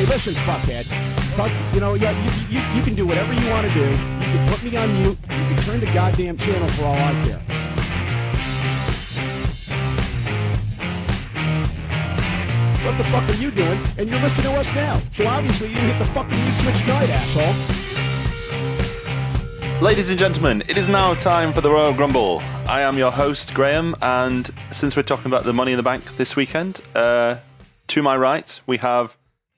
Hey, listen, fuckhead. You can do whatever you want to do. You can put me on mute. You can turn the goddamn channel for all I care. What the fuck are you doing? And you're listening to us now. So obviously you hit the fucking mute switch tonight, asshole. Ladies and gentlemen, it is now time for the Royal Grumble. I am your host, Graeme, and since we're talking about the Money in the Bank this weekend, to my right, we have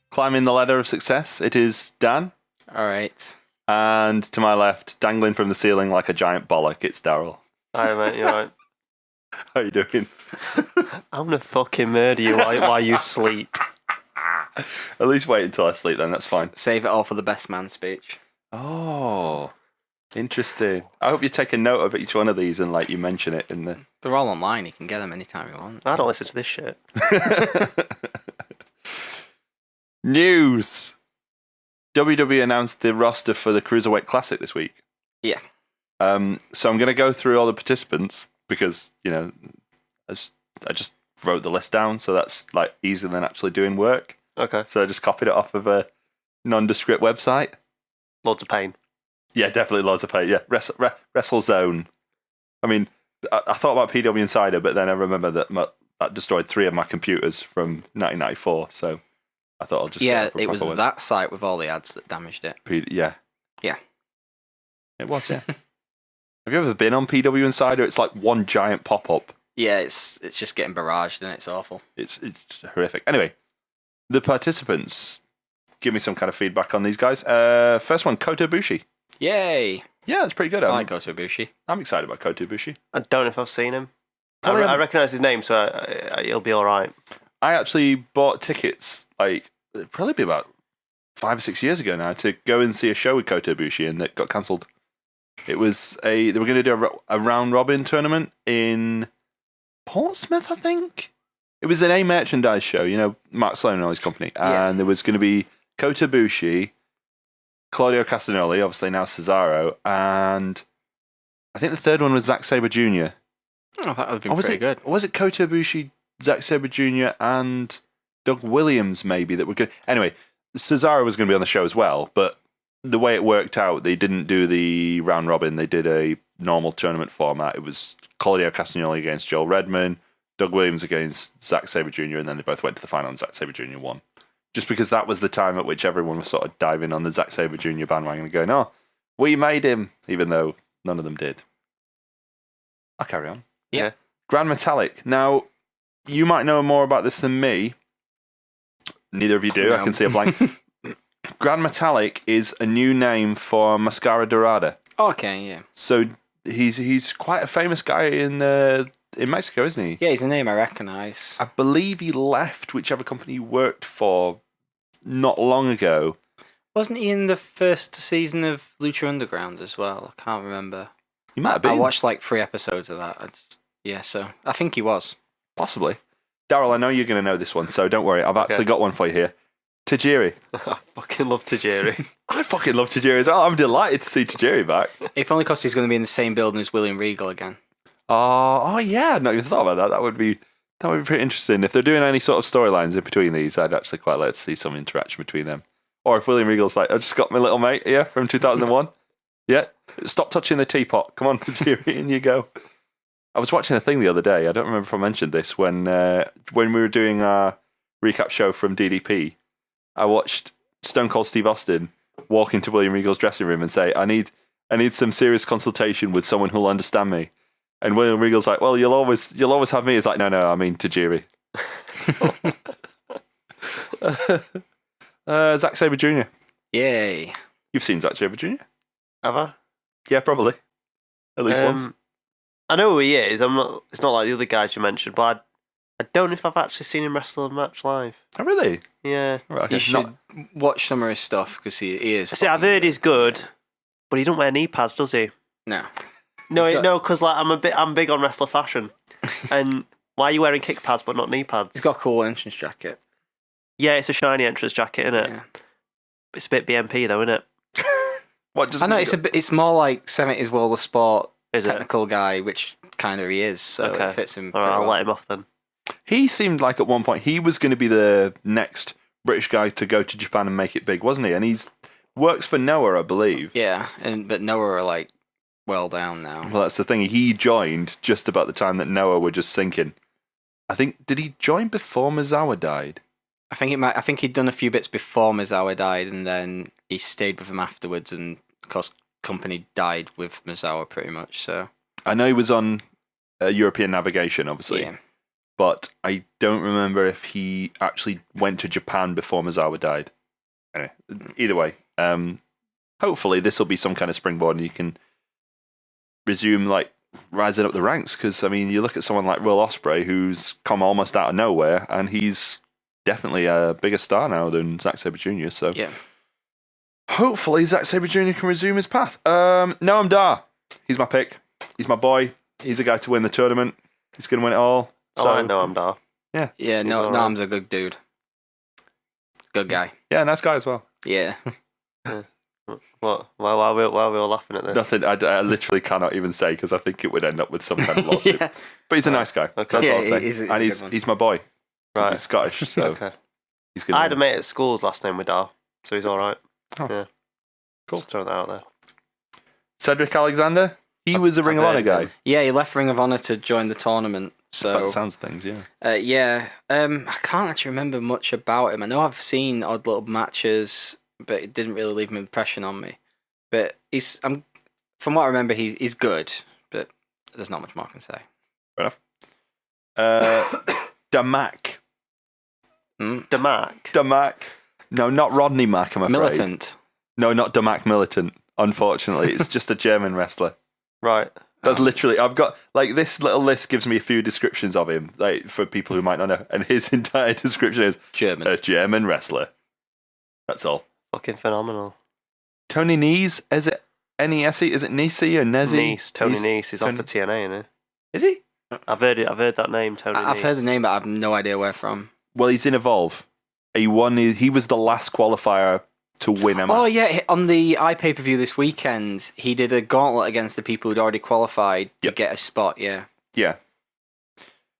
climbing the ladder of success. It is Dan. All right. And to my left, dangling from the ceiling like a giant bollock, it's Daryl. Hi, mate, you alright? How are you doing? I'm gonna fucking murder you while you sleep. At least wait until I sleep then, that's fine. Save it all for the best man speech. Oh, interesting. I hope you take a note of each one of these and you mention it in the... They're all online. You can get them anytime you want. I don't listen to this shit. News. WWE announced the roster for the Cruiserweight Classic this week. Yeah. So I'm going to go through all the participants because, I just wrote the list down, so that's easier than actually doing work. Okay. So I just copied it off of a nondescript website. Loads of pain. Yeah, definitely loads of pain. Yeah, WrestleZone. I mean, I thought about PW Insider, but then I remember that that destroyed 3 of my computers from 1994, so I thought I'll just... Yeah, it was that site with all the ads that damaged it. Yeah. Yeah. It was, yeah. Have you ever been on PW Insider? It's like one giant pop-up. Yeah, it's just getting barraged and it's awful. It's horrific. Anyway, the participants, give me some kind of feedback on these guys. First one, Kota Ibushi. Yay! Yeah, it's pretty good. I like Kota Ibushi. I'm excited about Kota Ibushi. I don't know if I've seen him. I recognise his name, so he'll be alright. I actually bought tickets, it'd probably be about 5 or 6 years ago now, to go and see a show with Kota Ibushi, and it got cancelled. It was they were going to do a round-robin tournament in Portsmouth, I think. It was an A merchandise show, Mark Sloan and all his company. And there was going to be Kota Ibushi, Claudio Castagnoli, obviously now Cesaro, and I think the third one was Zack Sabre Jr. Oh, that would have been pretty good. Or was it Kota Ibushi, Zack Sabre Jr. and Doug Williams maybe that were good? Anyway, Cesaro was going to be on the show as well, but the way it worked out, they didn't do the round robin. They did a normal tournament format. It was Claudio Castagnoli against Joel Redman, Doug Williams against Zack Sabre Jr., and then they both went to the final and Zack Sabre Jr. won. Just because that was the time at which everyone was sort of diving on the Zack Sabre Jr. bandwagon and going, oh, we made him, even though none of them did. I'll carry on. Yeah. Grand Metallic. Now, you might know more about this than me. Neither of you do. No. I can see a blank. Grand Metallic is a new name for Mascara Dorada. Okay, yeah. So he's quite a famous guy in Mexico, isn't he? Yeah, he's a name I recognise. I believe he left whichever company he worked for not long ago. Wasn't he in the first season of Lucha Underground as well? I can't remember. He might have been. I watched 3 episodes of that. So I think he was. Possibly. Daryl, I know you're going to know this one, so don't worry. I've actually got one for you here. Tajiri. I fucking love Tajiri. I fucking love Tajiri as well. I'm delighted to see Tajiri back. If only because he's going to be in the same building as William Regal again. Oh yeah, I'd not even thought about that. That would be pretty interesting. If they're doing any sort of storylines in between these, I'd actually quite like to see some interaction between them. Or if William Regal's like, I just got my little mate here from 2001. Yeah, stop touching the teapot. Come on, Tajiri, in you go. I was watching a thing the other day. I don't remember if I mentioned this when we were doing our recap show from DDP. I watched Stone Cold Steve Austin walk into William Regal's dressing room and say, I need some serious consultation with someone who'll understand me. And William Regal's like, well, you'll always have me. He's like, no, I mean Tajiri. Zack Sabre Jr. Yay. You've seen Zack Sabre Jr.? Have I? Yeah, probably. At least once. I know who he is. It's not like the other guys you mentioned, but I don't know if I've actually seen him wrestle a match live. Oh, really? Yeah. Right, okay. You should watch some of his stuff because he is. See, I've heard he's good, but he don't wear knee pads, does he? No. No, because I'm big on wrestler fashion, and why are you wearing kick pads but not knee pads? He's got a cool entrance jacket. Yeah, it's a shiny entrance jacket, isn't it? Yeah. It's a bit BMP though, isn't it? I know it's more like 70s World of Sport Is technical guy, which kind of he is. So it fits him. All right, I'll well. let him off then. He seemed like at one point he was going to be the next British guy to go to Japan and make it big, wasn't he? And he's works for Noah, I believe. Yeah, but Noah are like well down now. Well, that's the thing. He joined just about the time that Noah were just sinking. I think, did he join before Misawa died? I think he'd done a few bits before Misawa died, and then he stayed with him afterwards. And of course, company died with Misawa pretty much. So I know he was on European navigation, obviously. yeah, But I don't remember if he actually went to Japan before Misawa died. Anyway, either way, hopefully this will be some kind of springboard and you can resume like rising up the ranks. Because I mean, you look at someone like Will Ospreay, who's come almost out of nowhere, and he's definitely a bigger star now than Zack Sabre Jr. So yeah. hopefully Zack Sabre Jr. can resume his path. Noam Dar, he's my pick. He's my boy. He's the guy to win the tournament. He's going to win it all. So, I know I'm Dar. Yeah. Yeah, no, Noam's a good dude. Good guy. Yeah, nice guy as well. Yeah. What? Why are we all laughing at this? Nothing. I literally cannot even say because I think it would end up with some kind of lawsuit. Yeah. But he's a nice guy. Okay. That's Yeah, all I'll say. he's a And good one. he's my boy. Right. He's Scottish, so Okay. he's gonna I had a win. mate at school's last name with Dar, so he's all right. Oh. Yeah. Cool. Just throwing that out there. Cedric Alexander. He was a Ring of I've Honor heard of guy. him. Yeah, he left Ring of Honor to join the tournament. By the So sounds of things, yeah. I can't actually remember much about him. I know I've seen odd little matches, but it didn't really leave an impression on me. But from what I remember, he's good, but there's not much more I can say. Fair enough. Damak. Damak. Damak. No, not Rodney Mack, I'm afraid. Militant. No, not Damak Militant. Unfortunately, it's just a German wrestler. Right. That's literally, I've got, like, this little list gives me a few descriptions of him, like, for people who might not know. And his entire description is German. a German wrestler. That's all. Fucking phenomenal. Tony Nese, is it N-E-S-E? Is it Nese or Nese? Tony Nese. He's Tony- off for TNA, isn't Is he? he? I've heard that name, Tony I've Nese. heard the name, but I have no idea where from. Well, he's in Evolve. He was the last qualifier to win a match. Oh yeah, on the iPay-per-view this weekend, he did a gauntlet against the people who'd already qualified to Yep. get a spot. Yeah. Yeah.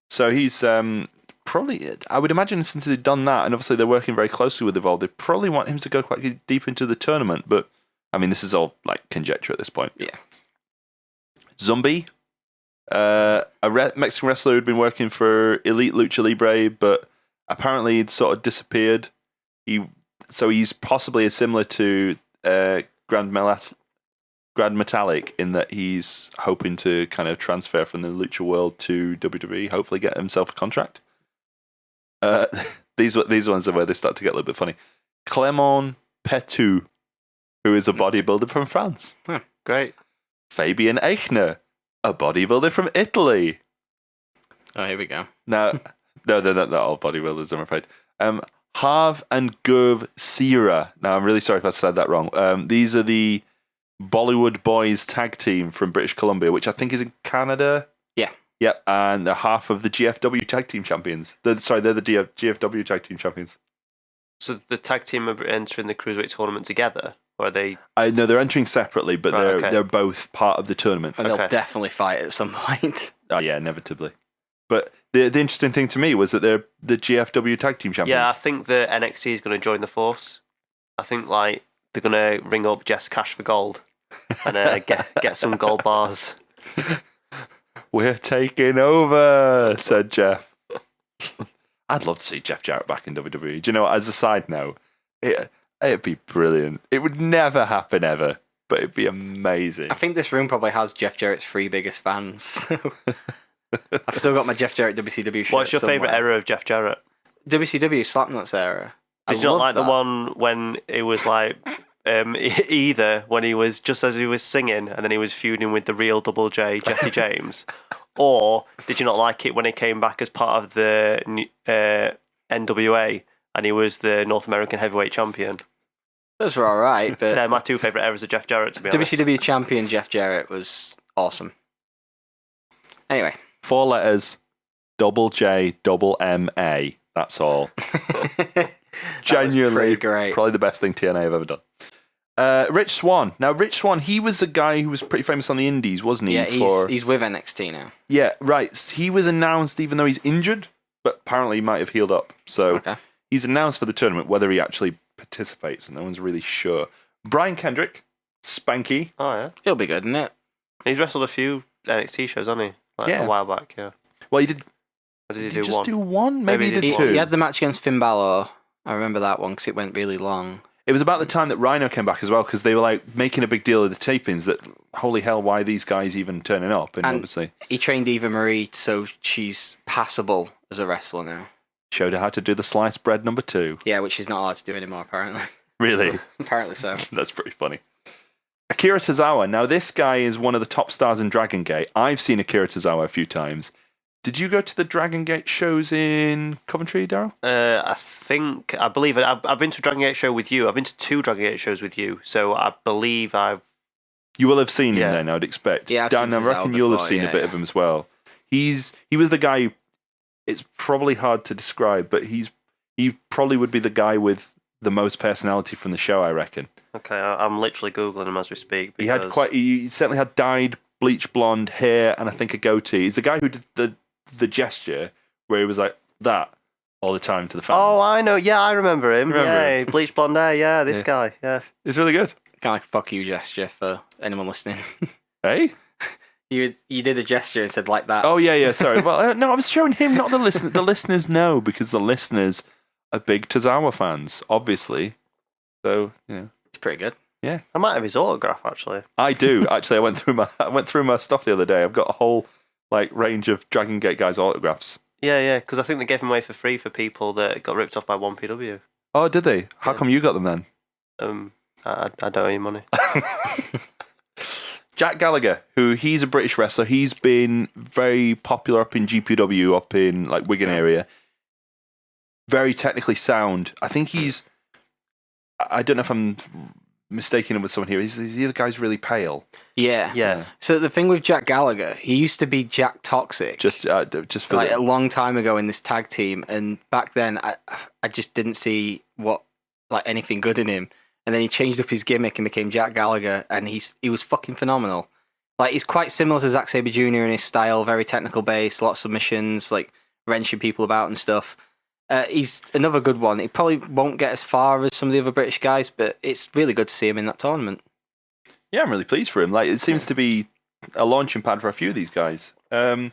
So he's probably, I would imagine since they've done that, and obviously they're working very closely with Evolve, they probably want him to go quite deep into the tournament. But, I mean, this is all like conjecture at this point. Yeah. Zombie, a Mexican wrestler who'd been working for Elite Lucha Libre, but apparently he'd sort of disappeared. So he's possibly similar to Grand Metallic in that he's hoping to kind of transfer from the Lucha world to WWE, hopefully get himself a contract. These ones are where they start to get a little bit funny. Clément Petou, who is a bodybuilder from France. Great. Fabian Eichner, a bodybuilder from Italy. Oh, here we go. Now, no, they're not all bodybuilders, I'm afraid. Harv and Gurv Sira. Now, I'm really sorry if I said that wrong. These are the Bollywood Boys tag team from British Columbia, which I think is in Canada. Yeah. Yep, and they're half of the GFW tag team champions. They're the GFW tag team champions. So the tag team are entering the Cruiserweight tournament together? Or are they... No, they're entering separately, but Right, they're both part of the tournament. And Okay. they'll definitely fight at some point. Oh, yeah, inevitably. But the interesting thing to me was that they're the GFW tag team champions. Yeah, I think the NXT is going to join the force. I think like they're going to ring up Jeff's Cash for gold and get some gold bars. We're taking over, said Jeff. I'd love to see Jeff Jarrett back in WWE. Do you know what? As a side note, it'd be brilliant. It would never happen ever, but it'd be amazing. I think this room probably has Jeff Jarrett's 3 biggest fans. I've still got my Jeff Jarrett WCW shirt. What's your favourite somewhere. era of Jeff Jarrett? WCW Slapnuts era. Did you not like the one when it was like either when he was just as he was singing and then he was feuding with the real Double J Jesse James, or did you not like it when he came back as part of the NWA and he was the North American Heavyweight Champion? Those were alright, but They're my 2 favourite eras of Jeff Jarrett, to be honest. WCW champion Jeff Jarrett was awesome. Anyway. 4 letters, double J, double M-A. That's all. Genuinely, pretty great. probably the best thing TNA have ever done. Rich Swann. Now, Rich Swann, he was a guy who was pretty famous on the Indies, wasn't he? Yeah, he's with NXT now. Yeah, right. He was announced even though he's injured, but apparently he might have healed up. So Okay. he's announced for the tournament. Whether he actually participates, no one's really sure. Brian Kendrick, Spanky. Oh yeah, He'll be good, isn't it? he's wrestled a few NXT shows, hasn't he? Like, Yeah. a while back. Yeah. Well, he did. Or did he Did do he just one? do one? Maybe he Maybe did two. He had the match against Finn Balor. I remember that one because it went really long. It was about the time that Rhino came back as well, because they were like making a big deal of the tapings that, holy hell, why are these guys even turning up? And obviously He trained Eva Marie so she's passable as a wrestler now. showed her how to do the sliced bread number 2. Yeah, which she's not allowed to do anymore, apparently. Really? Apparently so. That's pretty funny. Akira Tozawa. Now, this guy is one of the top stars in Dragon Gate. I've seen Akira Tozawa a few times. Did you go to the Dragon Gate shows in Coventry, Daryl? I believe I've been to a Dragon Gate show with you. I've been to 2 Dragon Gate shows with you. So I believe I've. You will have seen him Yeah. then, I would expect. Yeah, I've Dan, seen I reckon Tozawa you'll have before, seen a yeah, bit yeah. of him as well. He was the guy. It's probably hard to describe, but he probably would be the guy with the most personality from the show, I reckon. Okay, I'm literally googling him as we speak. He had because- he certainly had dyed bleach blonde hair and I think a goatee. He's the guy who did the gesture where he was like that all the time to the fans. Oh, I know. Yeah, I remember him. Remember yeah, him? bleach blonde hair. Yeah, this Yeah. guy. Yeah. It's really good. Kind of like a fuck you gesture for anyone listening. Hey? You did a gesture and said like that. Oh yeah. Sorry. Well, no, I was showing him, not the listener. The listeners know because the listeners are big Tozawa fans, obviously. So It's pretty good. I might have his autograph actually. I do actually. I went through my stuff the other day. I've got a whole range of Dragon Gate guys' autographs. Yeah, because I think they gave them away for free for people that got ripped off by 1PW. Oh, did they? How come you got them then? I don't owe you money. Jack Gallagher, he's a British wrestler. He's been very popular up in GPW, up in like Wigan area. Very technically sound. I think I don't know if I'm mistaking him with someone here. He's the other guy's really pale. Yeah. Yeah. So the thing with Jack Gallagher, he used to be Jack Toxic. Just for like a long time ago in this tag team, and back then I just didn't see anything good in him. And then he changed up his gimmick and became Jack Gallagher, and he was fucking phenomenal. Like, he's quite similar to Zack Sabre Jr. in his style, very technical based, lots of submissions, like wrenching people about and stuff. He's another good one. He probably won't get as far as some of the other British guys, but it's really good to see him in that tournament. Yeah, I'm really pleased for him. Like, it seems to be a launching pad for a few of these guys. Now,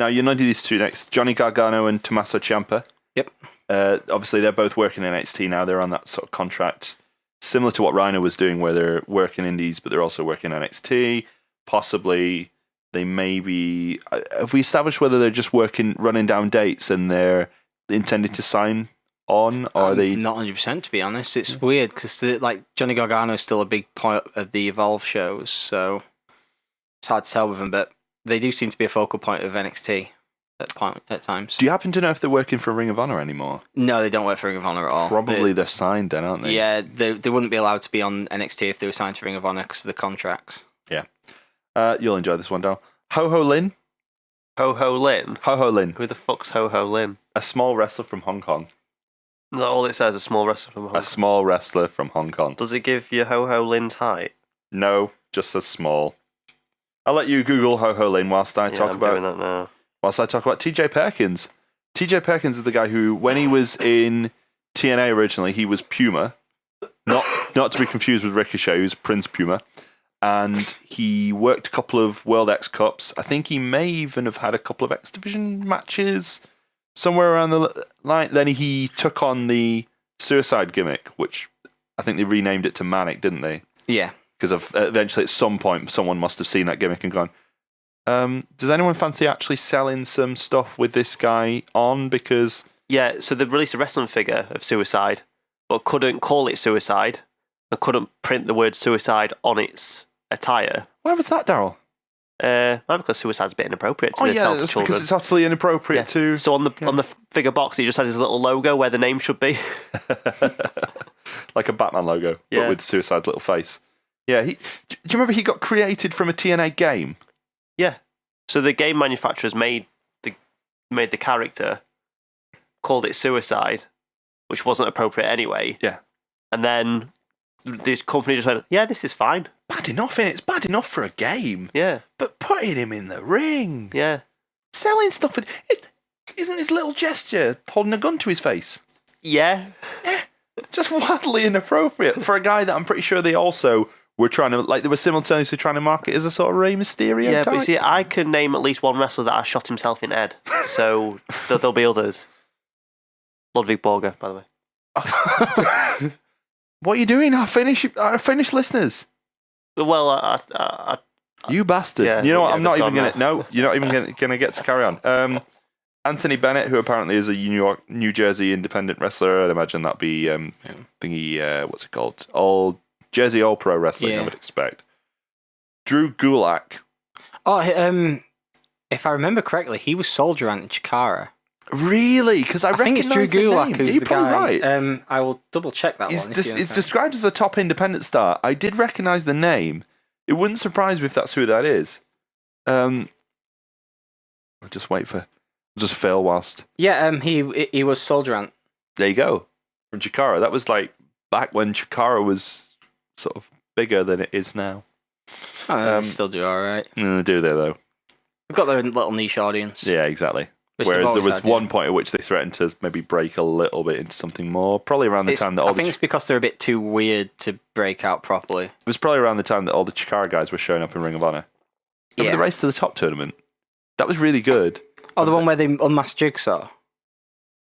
you're not do these two next. Johnny Gargano and Tommaso Ciampa. Yep. Obviously, they're both working in NXT now. They're on that sort of contract, similar to what Rhino was doing, where they're working indies, but they're also working NXT. Possibly, they may be... Have we established whether they're just running down dates and they're intended to sign on, or are they... Not 100%, to be honest. It's weird, because Johnny Gargano is still a big point of the Evolve shows, so it's hard to tell with them, but they do seem to be a focal point of NXT at times. Do you happen to know if they're working for Ring of Honor anymore? No, they don't work for Ring of Honor at all. Probably they're signed then, aren't they? Yeah, they wouldn't be allowed to be on NXT if they were signed to Ring of Honor because of the contracts. Yeah. You'll enjoy this one, Dal. Ho Ho Lin. Ho Ho Lin? Ho Ho Lin. Who the fuck's Ho Ho Lin? A small wrestler from Hong Kong. Is that all it says? A small wrestler from Hong Kong? A small wrestler from Hong Kong. Does it give you Ho Ho Lin's height? No, just says small. I'll let you Google Ho Ho Lin whilst I talk I'm about doing that now. TJ Perkins. TJ Perkins is the guy who, when he was in TNA originally, he was Puma. Not to be confused with Ricochet, who's Prince Puma. And he worked a couple of World X Cups. I think he may even have had a couple of X Division matches somewhere around the line. Then he took on the Suicide gimmick, which I think they renamed it to Manic, didn't they? Yeah. Because eventually at some point someone must have seen that gimmick and gone, does anyone fancy actually selling some stuff with this guy on? Because... Yeah, so they released a wrestling figure of Suicide, but couldn't call it Suicide, and couldn't print the word Suicide on its attire. Why was that, Daryl? Not because Suicide's a bit inappropriate to sell to that's children. because it's utterly inappropriate to... So on the figure box, he just had his little logo where the name should be. Like a Batman logo, but with Suicide's little face. Yeah, do you remember he got created from a TNA game? Yeah. So the game manufacturers made the character, called it Suicide, which wasn't appropriate anyway. Yeah. And then the company just went, yeah, this is fine. Bad enough, innit? It's bad enough for a game. Yeah. But putting him in the ring. Yeah. Selling stuff with... Isn't his little gesture holding a gun to his face? Yeah. Just wildly inappropriate for a guy that I'm pretty sure they also were trying to, like, they were simultaneously trying to market as a sort of Rey Mysterio Yeah, type. but you see, I can name at least one wrestler that has shot himself in head. So there'll be others. Ludwig Borger, by the way. What are you doing? Our Finnish listeners. Well, I You bastard. Yeah, you know what? yeah, I'm not they've even gone going to... No, you're not even going to get to carry on. Anthony Bennett, who apparently is a New Jersey independent wrestler. I'd imagine that'd be what's it called? Jersey All Pro Wrestling, I would expect. Drew Gulak. Oh, if I remember correctly, he was Soldier Ant in Chikara. Really? Because I think it's Drew Gulak who's You're the probably guy. right. I will double check that one. He's described as a top independent star. I did recognise the name. It wouldn't surprise me if that's who that is. I'll just wait for... Just fail whilst... Yeah, he was Soldier Ant. There you go. From Chikara. That was like back when Chikara was sort of bigger than it is now. Oh, they still do alright. Do they, though? We've got their little niche audience. Yeah, exactly. Which Whereas they've there always was had, one point at which they threatened to maybe break a little bit into something more. Probably around the time that I think it's because they're a bit too weird to break out properly. It was probably around the time that all the Chikara guys were showing up in Ring of Honor. Remember the Race to the Top tournament? That was really good. Oh, the one where they unmasked Jigsaw?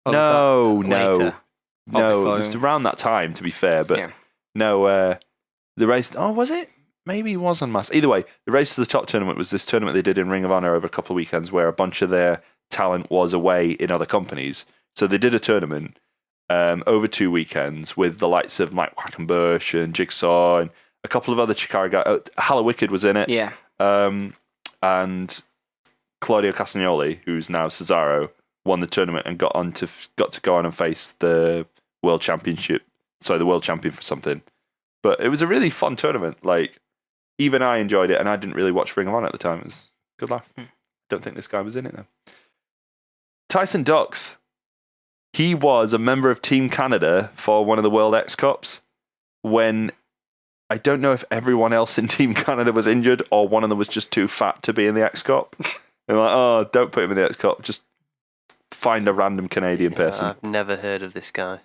Or No. was that later? No, before? it was around that time, to be fair. But no, the race... Oh, was it? Maybe it was unmasked. Either way, the Race to the Top tournament was this tournament they did in Ring of Honor over a couple of weekends where a bunch of their talent was away in other companies. So they did a tournament over 2 weekends with the likes of Mike Quackenbush and Jigsaw and a couple of other Chikara guys. Hala Wicked was in it. Yeah. And Claudio Castagnoli, who's now Cesaro, won the tournament and got to go on and face the world champion for something. But it was a really fun tournament. Like, even I enjoyed it, and I didn't really watch Ring of Honor at the time. It was a good laugh. Don't think this guy was in it, though. Tyson Dux. He was a member of Team Canada for one of the World X Cups when I don't know if everyone else in Team Canada was injured or one of them was just too fat to be in the X Cup. They're like, oh, don't put him in the X Cup. Just find a random Canadian person. I've never heard of this guy.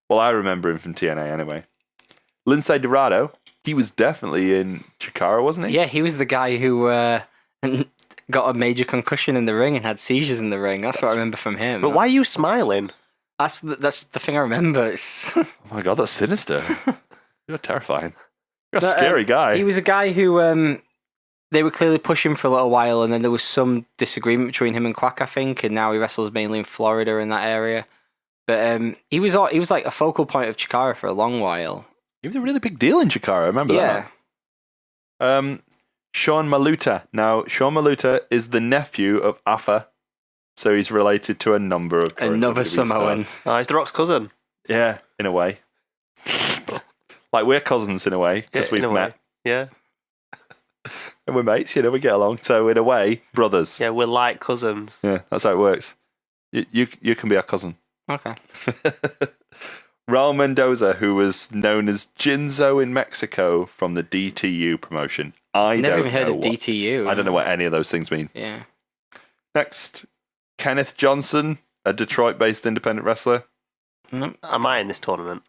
Well, I remember him from TNA anyway. Lindsay Dorado. He was definitely in Chikara, wasn't he? Yeah, he was the guy who got a major concussion in the ring and had seizures in the ring. That's what I remember from him. But why are you smiling? That's the thing I remember. Oh my god, that's sinister. You're terrifying. You're a scary guy. He was a guy who they were clearly pushing for a little while, and then there was some disagreement between him and Quack, I think, and now he wrestles mainly in Florida in that area. But he was like a focal point of Chikara for a long while. He was a really big deal in Chikara, I remember that. Sean Maluta. Now, Sean Maluta is the nephew of Afa, so he's related to a number of another WWE Samoan. stars. Oh, he's The Rock's cousin. Yeah, in a way. Like, we're cousins in a way, because we've met. Yeah. And we're mates, we get along. So, in a way, brothers. Yeah, we're like cousins. Yeah, that's how it works. You can be our cousin. Okay. Raul Mendoza, who was known as Jinzo in Mexico from the DTU promotion. Never even heard of DTU. I don't know what any of those things mean. Yeah. Next, Kenneth Johnson, a Detroit-based independent wrestler. Nope. Am I in this tournament?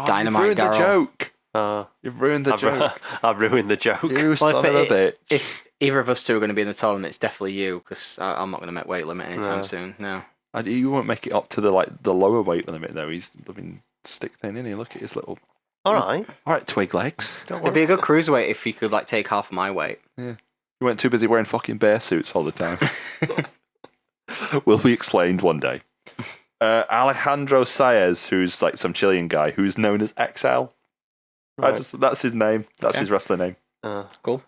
Dynamite You've ruined the joke. You've ruined the joke. I've ruined the joke. You son of a bitch. If either of us two are going to be in the tournament, it's definitely you, because I'm not going to make weight limit anytime soon. No. You won't make it up to the lower weight limit though. He's living stick thin, isn't he? Look at his little. All right, twig legs. Don't It'd worry. be a good cruiserweight if you could take half of my weight. Yeah, you weren't too busy wearing fucking bear suits all the time. Will be explained one day. Alejandro Saez, who's like some Chilean guy who's known as XL. Right. That's his name. That's his wrestler name. Cool.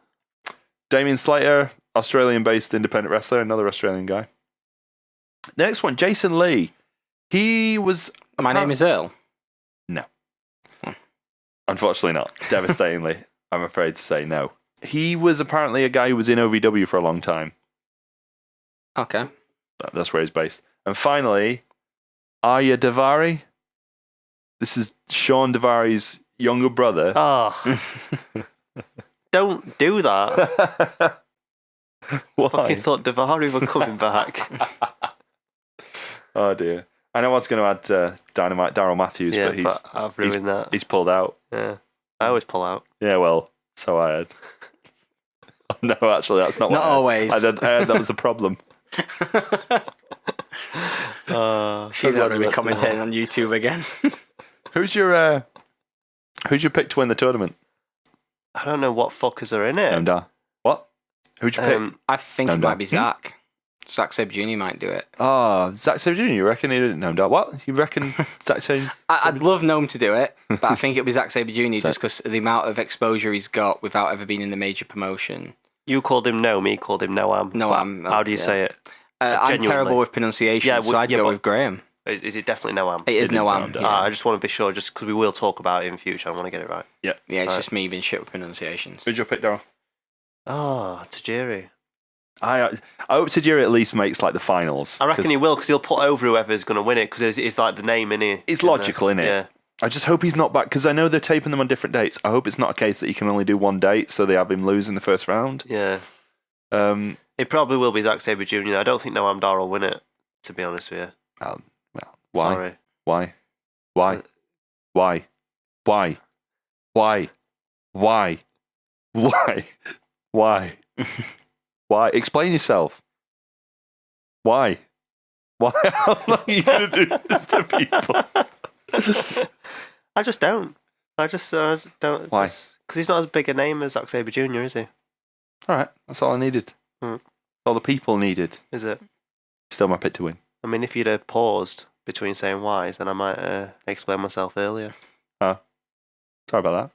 Damien Slater, Australian-based independent wrestler, another Australian guy. The next one, Jason Lee. He was... My name is Earl. No. Unfortunately not. Devastatingly, I'm afraid to say no. He was apparently a guy who was in OVW for a long time. Okay. That's where he's based. And finally, Arya Davari. This is Sean Davari's younger brother. Oh. Don't do that. Why? I fucking thought Davari were coming back. Oh dear. I know I was going to add Dynamite Daryl Matthews, Yeah, but I've ruined that. he's pulled out. Yeah, I always pull out. Yeah, well, so I had. No, actually, that's not what Not always. I heard that was a problem. She's not going to be commentating on YouTube again. Who's your pick to win the tournament? I don't know what fuckers are in it. Nomda. What? Who'd you pick? I think it might be Zach. Zack Sabre Jr. might do it. Oh, Zack Sabre Jr. You reckon he didn't know? What? You reckon Zack Sabre? I'd love Gnome to do it, but I think it'll be Zack Sabre Jr. just because of the amount of exposure he's got without ever being in the major promotion. You called him No, me called him Noam. Noam. How do you say it? I'm terrible with pronunciation, so I'd go with Graeme. Is it definitely Noam? It is Noam. Yeah. I just want to be sure, just because we will talk about it in future. I want to get it right. Yeah. Yeah, it's just me being shit with pronunciations. Who'd you pick, Daryl? Oh, Tajiri. I hope Tajiri at least makes like the finals. I reckon he will, because he'll put over whoever's going to win it, because it's like the name in it. It's logical, innit? Yeah. I just hope he's not back, because I know they're taping them on different dates. I hope it's not a case that he can only do one date, so they have him lose in the first round. Yeah. It probably will be Zack Sabre Jr. I don't think Noam Dar will win it, to be honest with you. Well, why? Sorry. Why? Why? Why? Why? Why? Why? Why? Why? Why? Explain yourself. Why? Why? How long are you going to do this to people? I just don't. I just don't. Why? Because he's not as big a name as Zack Sabre Jr., is he? All right, that's all I needed. Hmm. All the people needed. Is it? Still my pick to win. I mean, if you'd have paused between saying whys, then I might explain myself earlier. Sorry about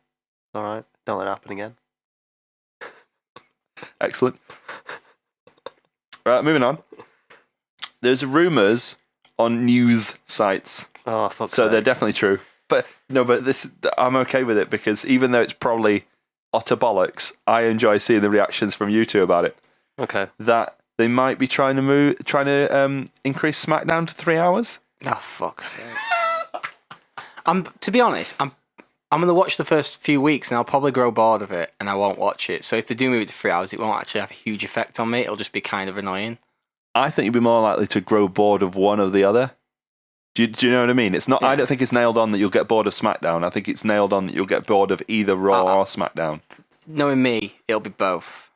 that. All right. Don't let it happen again. Excellent. Right, moving on. There's rumours on news sites, Oh, fuck. so they're definitely true. But this I'm okay with it, because even though it's probably utter bollocks, I enjoy seeing the reactions from you two about it. Okay. That they might be trying to increase SmackDown to 3 hours. Oh, fuck's sake. To be honest, I'm going to watch the first few weeks and I'll probably grow bored of it and I won't watch it. So if they do move it to 3 hours, it won't actually have a huge effect on me. It'll just be kind of annoying. I think you'd be more likely to grow bored of one or the other. Do you know what I mean? It's not. Yeah. I don't think it's nailed on that you'll get bored of SmackDown. I think it's nailed on that you'll get bored of either Raw or SmackDown. Knowing me, it'll be both.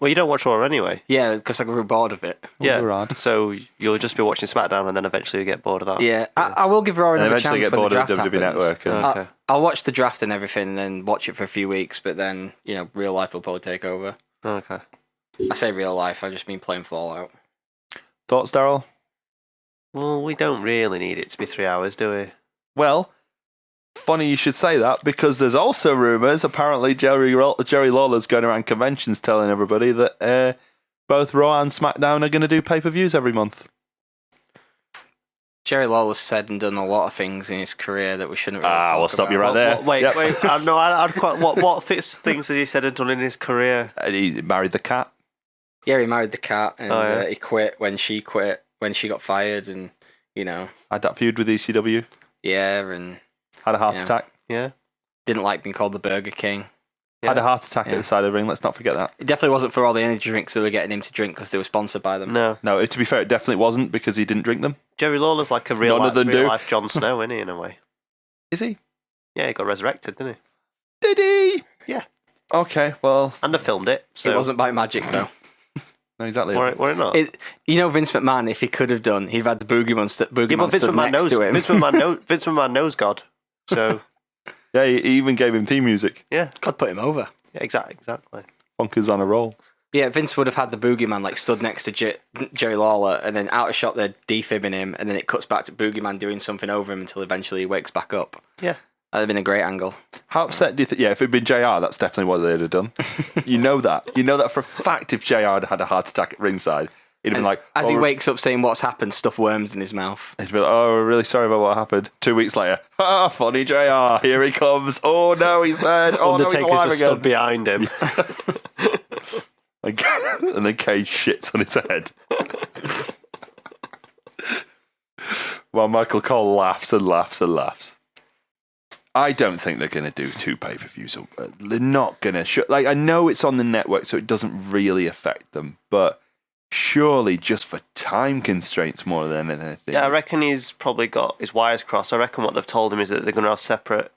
Well, you don't watch Raw anyway. Yeah, because I grew bored of it. Yeah. Rad. So you'll just be watching SmackDown and then eventually you get bored of that. Yeah, I will give Raw And another eventually chance get when the bored of draft the WWE happens. Network. And Okay. I'll watch the draft and everything and then watch it for a few weeks, but then, real life will probably take over. Okay. I say real life, I just mean playing Fallout. Thoughts, Daryl? Well, we don't really need it to be 3 hours, do we? Well, funny you should say that, because there's also rumours. Apparently, Jerry Lawler's going around conventions telling everybody that both Raw and SmackDown are going to do pay-per-views every month. Jerry Lawler's said and done a lot of things in his career that we shouldn't really talk we'll stop about. you right there. Wait. Yep. No, I'd quite. What things has he said and done in his career? And he married the cat. Yeah, he married the cat and yeah. he quit when she got fired and, Had that feud with ECW. yeah, and Had a heart Yeah. attack. Yeah. didn't like being called the Burger King. Had a heart attack at the side of the ring. Let's not forget that. It definitely wasn't for all the energy drinks that were getting him to drink because they were sponsored by them. No. No, to be fair, it definitely wasn't, because he didn't drink them. Jerry Lawler's like a real None of them do. life Jon Snow, isn't he, in a way? Is he? Yeah, he got resurrected, didn't he? Did he? Yeah. Okay, well, And they filmed it. So. It wasn't by magic though. no, exactly. Were it not? Vince McMahon, if he could have done, he'd have had the Boogeyman Yeah, but Vince stood McMahon next knows. to him. Vince McMahon knows God. So Yeah, he even gave him theme music. yeah, God put him over. yeah, exactly. Funkers on a roll. Yeah, Vince would have had the Boogeyman stood next to Jerry Lawler, and then out of shot they're defibbing him, and then it cuts back to Boogeyman doing something over him until eventually he wakes back up. Yeah. That'd have been a great angle. How upset do you think? Yeah, if it'd been JR, that's definitely what they'd have done. You know that. You know that for a fact. If JR had a heart attack at ringside, he'd have been like, As he wakes up saying what's happened, stuff worms in his mouth. he'd be like, "Oh, we're really sorry about what happened." 2 weeks later, funny JR, here he comes. Oh no, he's dead. Oh no, he's Undertaker's alive just again. stood behind him. And then Cage shits on his head. While Michael Cole laughs and laughs and laughs. I don't think they're going to do 2 pay-per-views. They're not going to. I know it's on the network, so it doesn't really affect them. But surely just for time constraints more than anything. Yeah, I reckon he's probably got his wires crossed. I reckon what they've told him is that they're going to have separate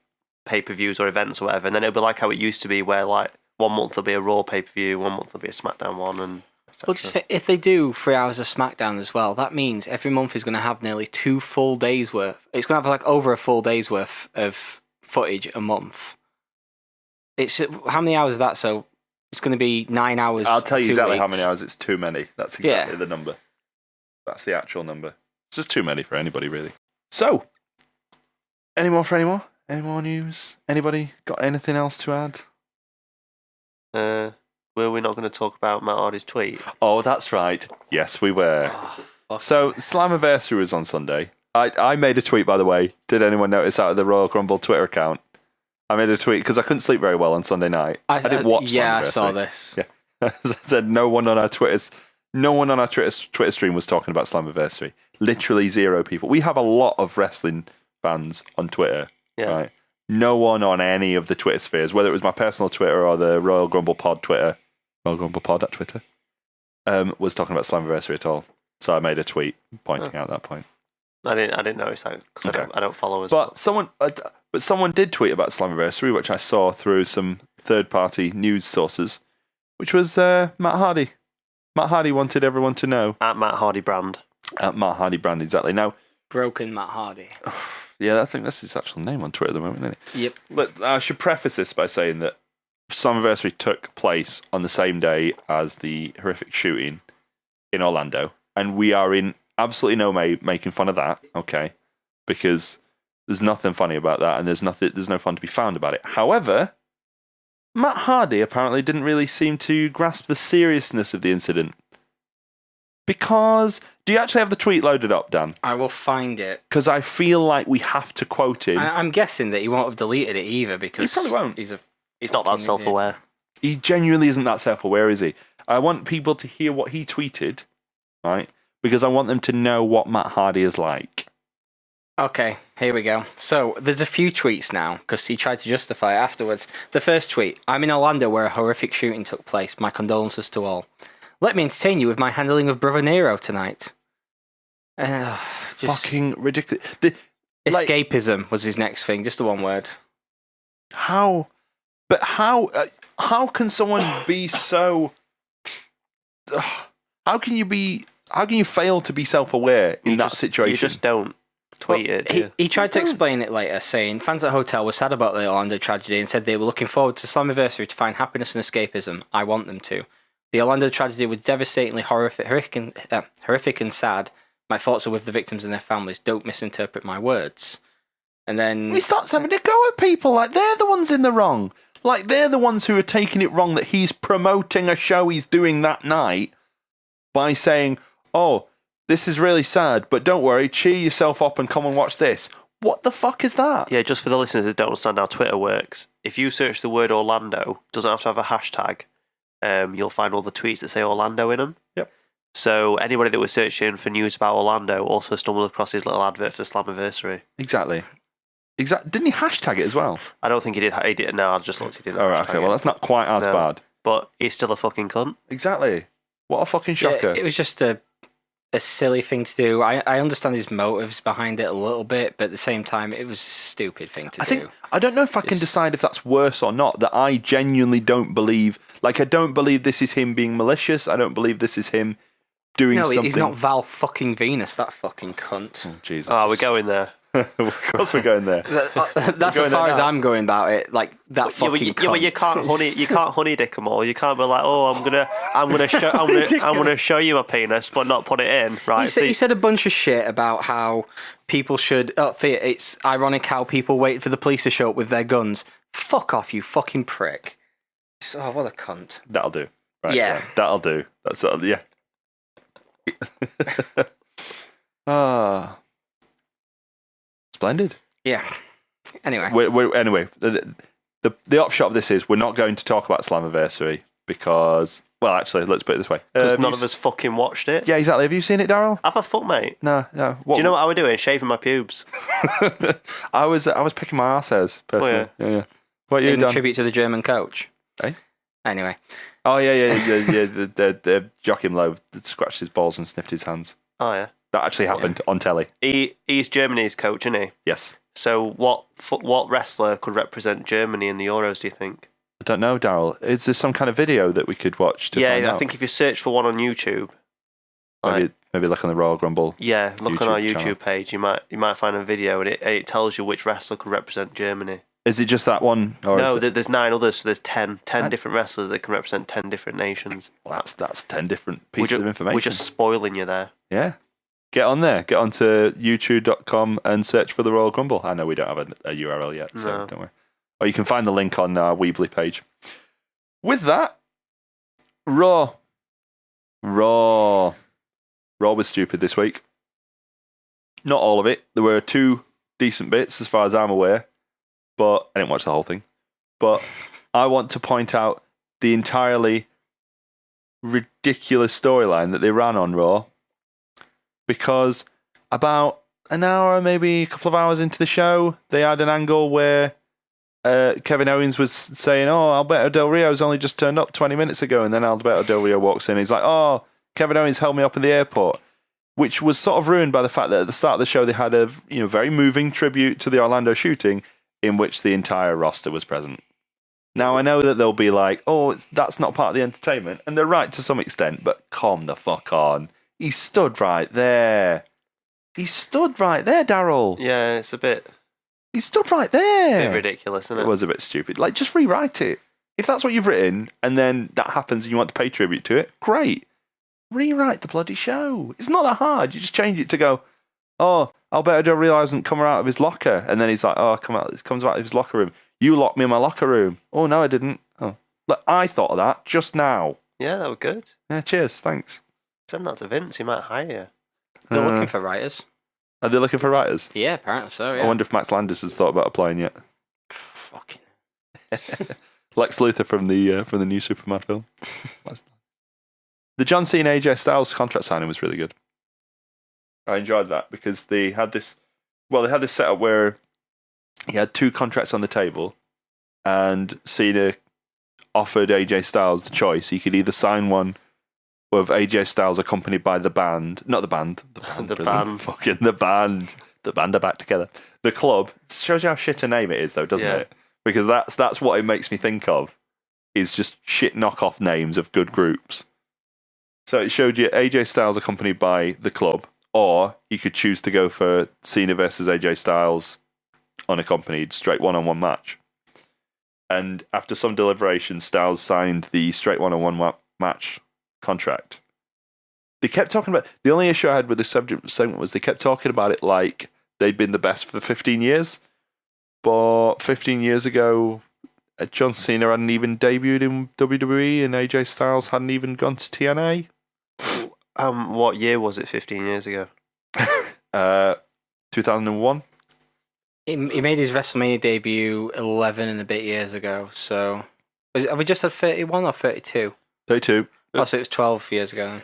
pay-per-views or events or whatever, and then it'll be like how it used to be, where like 1 month there'll be a Raw pay-per-view, 1 month there'll be a SmackDown one, and well, if they do 3 hours of SmackDown as well, that means every month is going to have nearly 2 full days worth. It's going to have like over a full day's worth of footage a month. It's how many hours is that? So it's going to be 9 hours. I'll tell you 2 exactly weeks. how many hours. It's too many. That's exactly the number. That's the actual number. It's just too many for anybody, really. So, any more for any more? Any more news? Anybody got anything else to add? Were we not going to talk about Matt Hardy's tweet? Oh, that's right. Yes, we were. So, Slammiversary was on Sunday. I made a tweet, by the way. Did anyone notice out of the Royal Grumble Twitter account? I made a tweet because I couldn't sleep very well on Sunday night. I didn't watch Yeah, I Slammiversary. saw this. Yeah. I said no one on our Twitter stream was talking about Slammiversary. Literally 0 people. We have a lot of wrestling fans on Twitter. Yeah. Right? No one on any of the Twitter spheres, whether it was my personal Twitter or the Royal Grumble Pod Twitter, Royal Grumble Pod at Twitter, was talking about Slammiversary at all. So I made a tweet pointing out that point. I didn't notice that because Okay. I don't follow us. But someone did tweet about Slammiversary, which I saw through some third-party news sources, which was Matt Hardy. Matt Hardy wanted everyone to know. At Matt Hardy brand. At Matt Hardy brand, exactly. Now, Broken Matt Hardy. yeah, I think that's his actual name on Twitter at the moment, isn't it? Yep. Look, I should preface this by saying that Slammiversary took place on the same day as the horrific shooting in Orlando, and we are in absolutely no way making fun of that, okay? Because there's nothing funny about that, and there's no fun to be found about it. However, Matt Hardy apparently didn't really seem to grasp the seriousness of the incident. Because, do you actually have the tweet loaded up, Dan? I will find it. Because I feel like we have to quote him. I'm guessing that he won't have deleted it either because He probably won't. He's not that self-aware. He genuinely isn't that self-aware, is he? I want people to hear what he tweeted, right? Because I want them to know what Matt Hardy is like. Okay, here we go. So, there's a few tweets now, because he tried to justify it afterwards. The first tweet, I'm in Orlando where a horrific shooting took place. My condolences to all. Let me entertain you with my handling of Brother Nero tonight. Fucking ridiculous. Escapism was his next thing, just the one word. How can someone be so... How can you fail to be self-aware in that situation? You just don't tweet it. He tried to explain it later, saying fans at hotel were sad about the Orlando tragedy and said they were looking forward to Slammiversary to find happiness and escapism. I want them to. The Orlando tragedy was devastatingly horrific and sad. My thoughts are with the victims and their families. Don't misinterpret my words. And then he starts having to go at people like they're the ones in the wrong. Like they're the ones who are taking it wrong that he's promoting a show he's doing that night by saying, oh, this is really sad, but don't worry, cheer yourself up and come and watch this. What the fuck is that? Yeah, just for the listeners that don't understand how Twitter works, if you search the word Orlando, it doesn't have to have a hashtag, you'll find all the tweets that say Orlando in them. Yep. So anybody that was searching for news about Orlando also stumbled across his little advert for Slammiversary. Exactly. Didn't he hashtag it as well? I don't think he did. He did. No, I just looked. He didn't. All right, okay, well, that's not quite as bad. But he's still a fucking cunt. Exactly. What a fucking shocker. It was just a silly thing to do. I understand his motives behind it a little bit, but at the same time, it was a stupid thing to do. I don't know if I can decide if that's worse or not, that I genuinely don't believe... Like, I don't believe this is him being malicious. I don't believe this is him doing something... No, he's not Val fucking Venus, that fucking cunt. Oh, Jesus. Oh, we're going there. Of course we're going there. That's as far as I'm going about it. Like that fucking cunt. Yeah, but you can't honey dick them all. You can't be like, oh, I'm gonna show you my penis, but not put it in. Right? He said a bunch of shit about how people should. It's ironic how people wait for the police to show up with their guns. Fuck off, you fucking prick. Oh, what a cunt. That'll do. Right, yeah, right. That'll do. That's yeah. Splendid. Yeah. Anyway. Anyway, the upshot of this is we're not going to talk about Slammiversary because, well, actually, let's put it this way. Because none of us fucking watched it. Yeah, exactly. Have you seen it, Daryl? Have a fuck, mate. No. Do you know what I was doing? Shaving my pubes. I was picking my arse hairs, personally. Oh, yeah. What you in done? tribute to the German coach. Eh? Anyway, Oh yeah. The Joachim Low scratched his balls and sniffed his hands. Oh yeah. That actually happened on telly. He's Germany's coach, isn't he? Yes. So what wrestler could represent Germany in the Euros, do you think? I don't know, Daryl. Is there some kind of video that we could watch to find out? I think if you search for one on YouTube, Maybe look on the Royal Grumble. Yeah, look on our YouTube YouTube channel. page. You might find a video, and it tells you which wrestler could represent Germany. Is it just that one? Or No, is it... there's 9 others, so there's 10 different wrestlers that can represent 10 different nations. Well, that's 10 different pieces of information. We're just spoiling you there. Yeah. Get on there. Get onto youtube.com and search for the Royal Grumble. I know we don't have a URL yet, so don't worry. Or you can find the link on our Weebly page. With that, Raw was stupid this week. Not all of it. There were 2 decent bits as far as I'm aware, but I didn't watch the whole thing. But I want to point out the entirely ridiculous storyline that they ran on Raw, because about an hour, maybe a couple of hours into the show, they had an angle where Kevin Owens was saying, "Oh, Alberto Del Rio's only just turned up 20 minutes ago," and then Alberto Del Rio walks in. He's like, "Oh, Kevin Owens held me up in the airport," which was sort of ruined by the fact that at the start of the show they had a very moving tribute to the Orlando shooting, in which the entire roster was present. Now I know that they'll be like, "Oh, that's not part of the entertainment," and they're right to some extent, but calm the fuck on. He stood right there. Daryl. Yeah, it's a bit He stood right there. ridiculous, isn't it? It was a bit stupid. Like, just rewrite it. If that's what you've written, and then that happens and you want to pay tribute to it, great. Rewrite the bloody show. It's not that hard. You just change it to go, "Oh, Alberto Del Rio hasn't come out of his locker." And then he's like, "Oh, comes out of his locker room. You locked me in my locker room." "Oh, no, I didn't." "Oh, look, I thought of that just now." Yeah, that was good. Yeah, cheers, thanks. Send that to Vince. He might hire you. they're looking for writers. Are they looking for writers? Yeah, apparently so. Yeah. I wonder if Max Landis has thought about applying yet. Fucking. Lex Luthor from the new Superman film. The John Cena AJ Styles contract signing was really good. I enjoyed that because they had this setup where he had 2 contracts on the table, and Cena offered AJ Styles the choice. He could either sign one with AJ Styles accompanied by the band. Not the band. The band. Fucking the band. The band are back together. The club. Shows you how shit a name it is, though, doesn't it? Because that's what it makes me think of, is just shit knockoff names of good groups. So it showed you AJ Styles accompanied by the club, or you could choose to go for Cena versus AJ Styles unaccompanied, straight one-on-one match. And after some deliberation, Styles signed the straight one-on-one match contract. They kept talking about, the only issue I had with this segment was they kept talking about it like they'd been the best for 15 years. But 15 years ago, John Cena hadn't even debuted in WWE and AJ Styles hadn't even gone to TNA. What year was it 15 years ago? 2001. He made his WrestleMania debut 11 and a bit years ago. So, have we just had 31 or 32? 32. Oh, so it was 12 years ago then.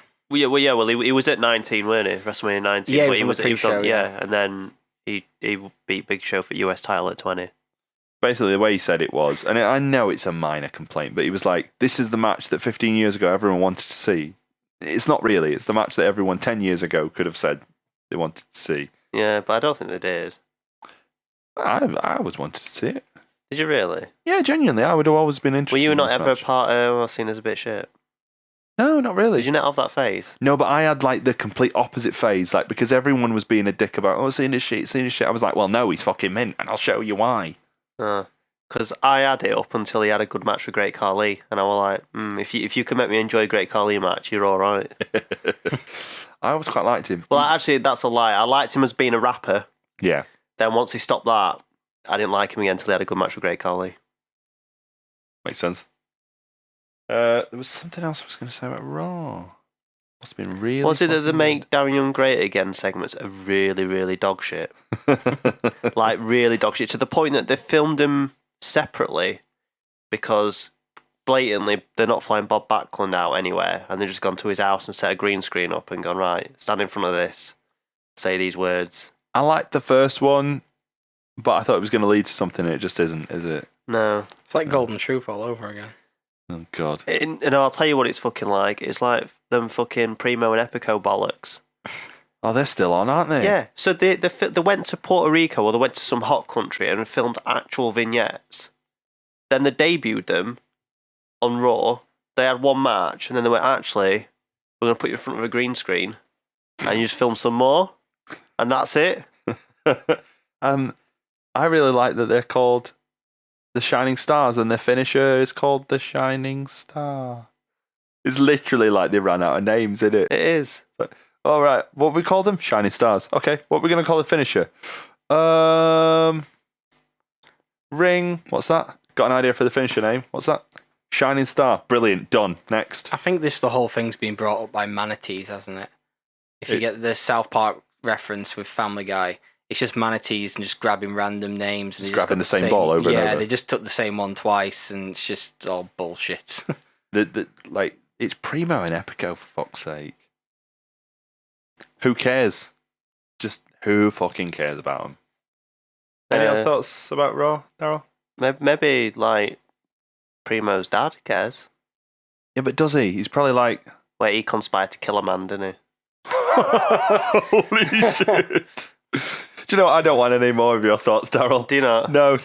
Well, he was at 19, weren't he? WrestleMania 19. Yeah, but he was on the pre-show, yeah. And then he beat Big Show for US title at 20. Basically, the way he said it was, and I know it's a minor complaint, but he was like, "This is the match that 15 years ago everyone wanted to see." It's not really. It's the match that everyone 10 years ago could have said they wanted to see. Yeah, but I don't think they did. I always wanted to see it. Did you really? Yeah, genuinely. I would have always been interested. Were you in not this ever match. a part of seen as a bit shit? No, not really. Did you not have that phase? No, but I had like the complete opposite phase, like because everyone was being a dick about, "Oh, seeing this shit. I was like, "Well, no, he's fucking mint, and I'll show you why." Because I had it up until he had a good match with Great Khali, and I was like, if you can make me enjoy a Great Khali match, you're all right. I always quite liked him. Well, actually, that's a lie. I liked him as being a rapper. Yeah. Then once he stopped that, I didn't like him again until he had a good match with Great Khali. Makes sense. There was something else I was going to say about Raw. Must have been really. Was it that the fucking Make Darren Young Great Again segments are really, really dog shit? Like, really dog shit, to the point that they filmed him separately because blatantly they're not flying Bob Backlund out anywhere, and they've just gone to his house and set a green screen up and gone, "Right, stand in front of this, say these words." I liked the first one, but I thought it was going to lead to something, and it just isn't, is it? No. It's like Golden Truth all over again. Oh God. And I'll tell you what it's fucking like. It's like them fucking Primo and Epico bollocks. Oh, they're still on, aren't they? Yeah. So they went to Puerto Rico or they went to some hot country and filmed actual vignettes. Then they debuted them on Raw. They had one match and then they went, actually, we're going to put you in front of a green screen and you just film some more. And that's it. I really like that they're called the Shining Stars and their finisher is called the Shining Star. It's literally like they ran out of names, isn't it? It is. All right, what we call them? Shining Stars. Okay, what we're going to call the finisher? Ring. What's that? Got an idea for the finisher name? What's that? Shining Star. Brilliant. Done. Next. I think the whole thing's been brought up by manatees, hasn't it? If you get the South Park reference with Family Guy, it's just manatees and just grabbing random names. And just grabbing the same ball over and over. Yeah, they just took the same one twice, and it's just all bullshit. Like, it's Primo and Epico, for fuck's sake. Who cares? Just who fucking cares about them? Any other thoughts about Raw, Daryl? Maybe, like, Primo's dad cares. Yeah, but does he? He's probably like... Where he conspired to kill a man, didn't he? Holy shit. Do you know what? I don't want any more of your thoughts, Daryl. Do you not? No.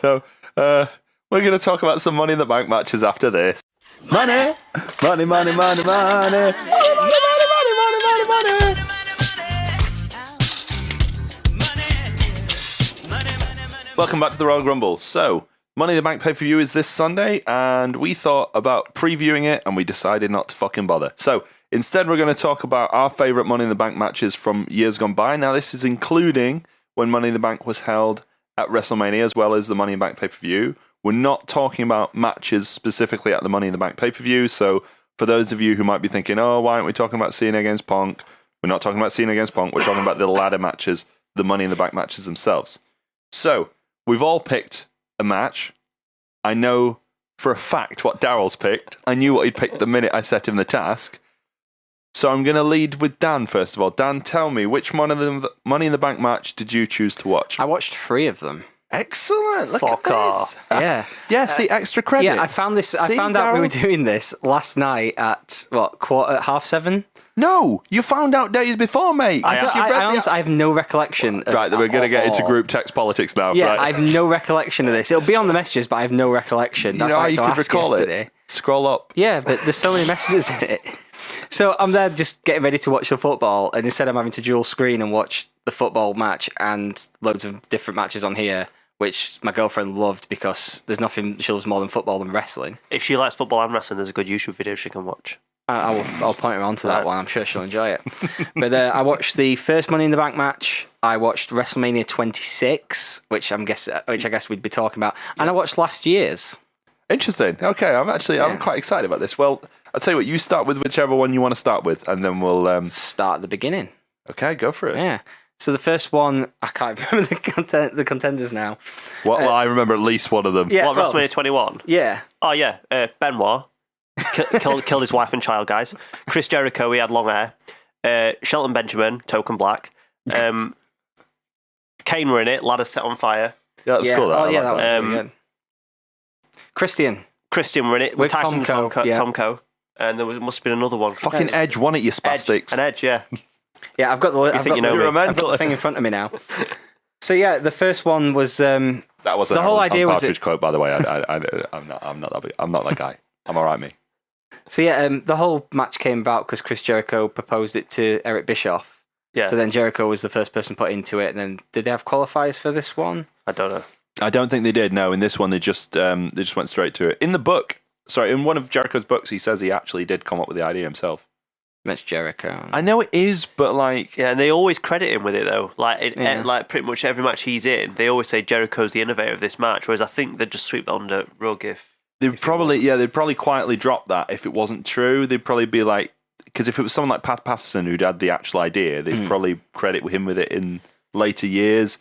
We're going to talk about some Money in the Bank matches after this. Money! Money, money, money, money! Money, money, money, money, money, money! Welcome back to the Royal Grumble. So, Money in the Bank pay-per-view is this Sunday, and we thought about previewing it, and we decided not to fucking bother. So, instead we're going to talk about our favourite Money in the Bank matches from years gone by. Now, this is including when Money in the Bank was held at WrestleMania, as well as the Money in the Bank pay-per-view. We're not talking about matches specifically at the Money in the Bank pay-per-view, so for those of you who might be thinking, oh, why aren't we talking about Cena against Punk? We're not talking about Cena against Punk, we're talking about the ladder matches, the Money in the Bank matches themselves. So, we've all picked a match. I know for a fact what Daryl's picked. I knew what he'd picked the minute I set him the task. So I'm going to lead with Dan first of all. Dan, tell me, which Money in the Bank match did you choose to watch? I watched 3 of them. Excellent. Look Fuck at off. this. Yeah. Yeah, see, extra credit. Yeah, I found this. I found out we were doing this last night at, what, 7:15? No, you found out days before, mate. I have no recollection. Right, then we're going to get into group text politics now. Yeah, right. I have no recollection of this. It'll be on the messages, but I have no recollection. That's you know why how I you had to could ask recall yesterday. it? Scroll up. Yeah, but there's so many messages in it. So I'm there just getting ready to watch the football, and instead I'm having to dual screen and watch the football match and loads of different matches on here, which my girlfriend loved because there's nothing she loves more than football and wrestling. If she likes football and wrestling, there's a good YouTube video she can watch. I'll point her on to that one. I'm sure she'll enjoy it. But I watched the first Money in the Bank match. I watched WrestleMania 26, which I guess we'd be talking about, and I watched last year's. Interesting. Okay, I'm quite excited about this. Well, I'll tell you what, you start with whichever one you want to start with, and then we'll start at the beginning. Okay, go for it. Yeah. So the first one, I can't remember the contenders now. Well, I remember at least one of them. Yeah, WrestleMania 21? Yeah. Oh, yeah. Benoit. Killed his wife and child, guys. Chris Jericho, he had long hair. Shelton Benjamin, token black. Kane were in it. Ladder set on fire. Yeah, that was cool. That was really good. Christian were in it with Tyson Tom Coe. And there must have been another one. Fucking Edge won it, you spastics. Edge, yeah. Yeah, I've got the thing in front of me now. So yeah, the first one was that wasn't the whole idea was Partridge quote, by the way. I'm not that guy. I'm all right, me. So yeah, the whole match came about because Chris Jericho proposed it to Eric Bischoff. Yeah. So then Jericho was the first person put into it, and then did they have qualifiers for this one? I don't know. I don't think they did. No, in this one they just went straight to it. In the book, in one of Jericho's books, he says he actually did come up with the idea himself. That's Jericho. I know it is, but like, yeah, and they always credit him with it though. Like, like pretty much every match he's in, they always say Jericho's the innovator of this match. Whereas I think they'd just sweep that under rug if they'd probably quietly drop that if it wasn't true. They'd probably be like, because if it was someone like Pat Patterson who'd had the actual idea, they'd probably credit him with it in later years.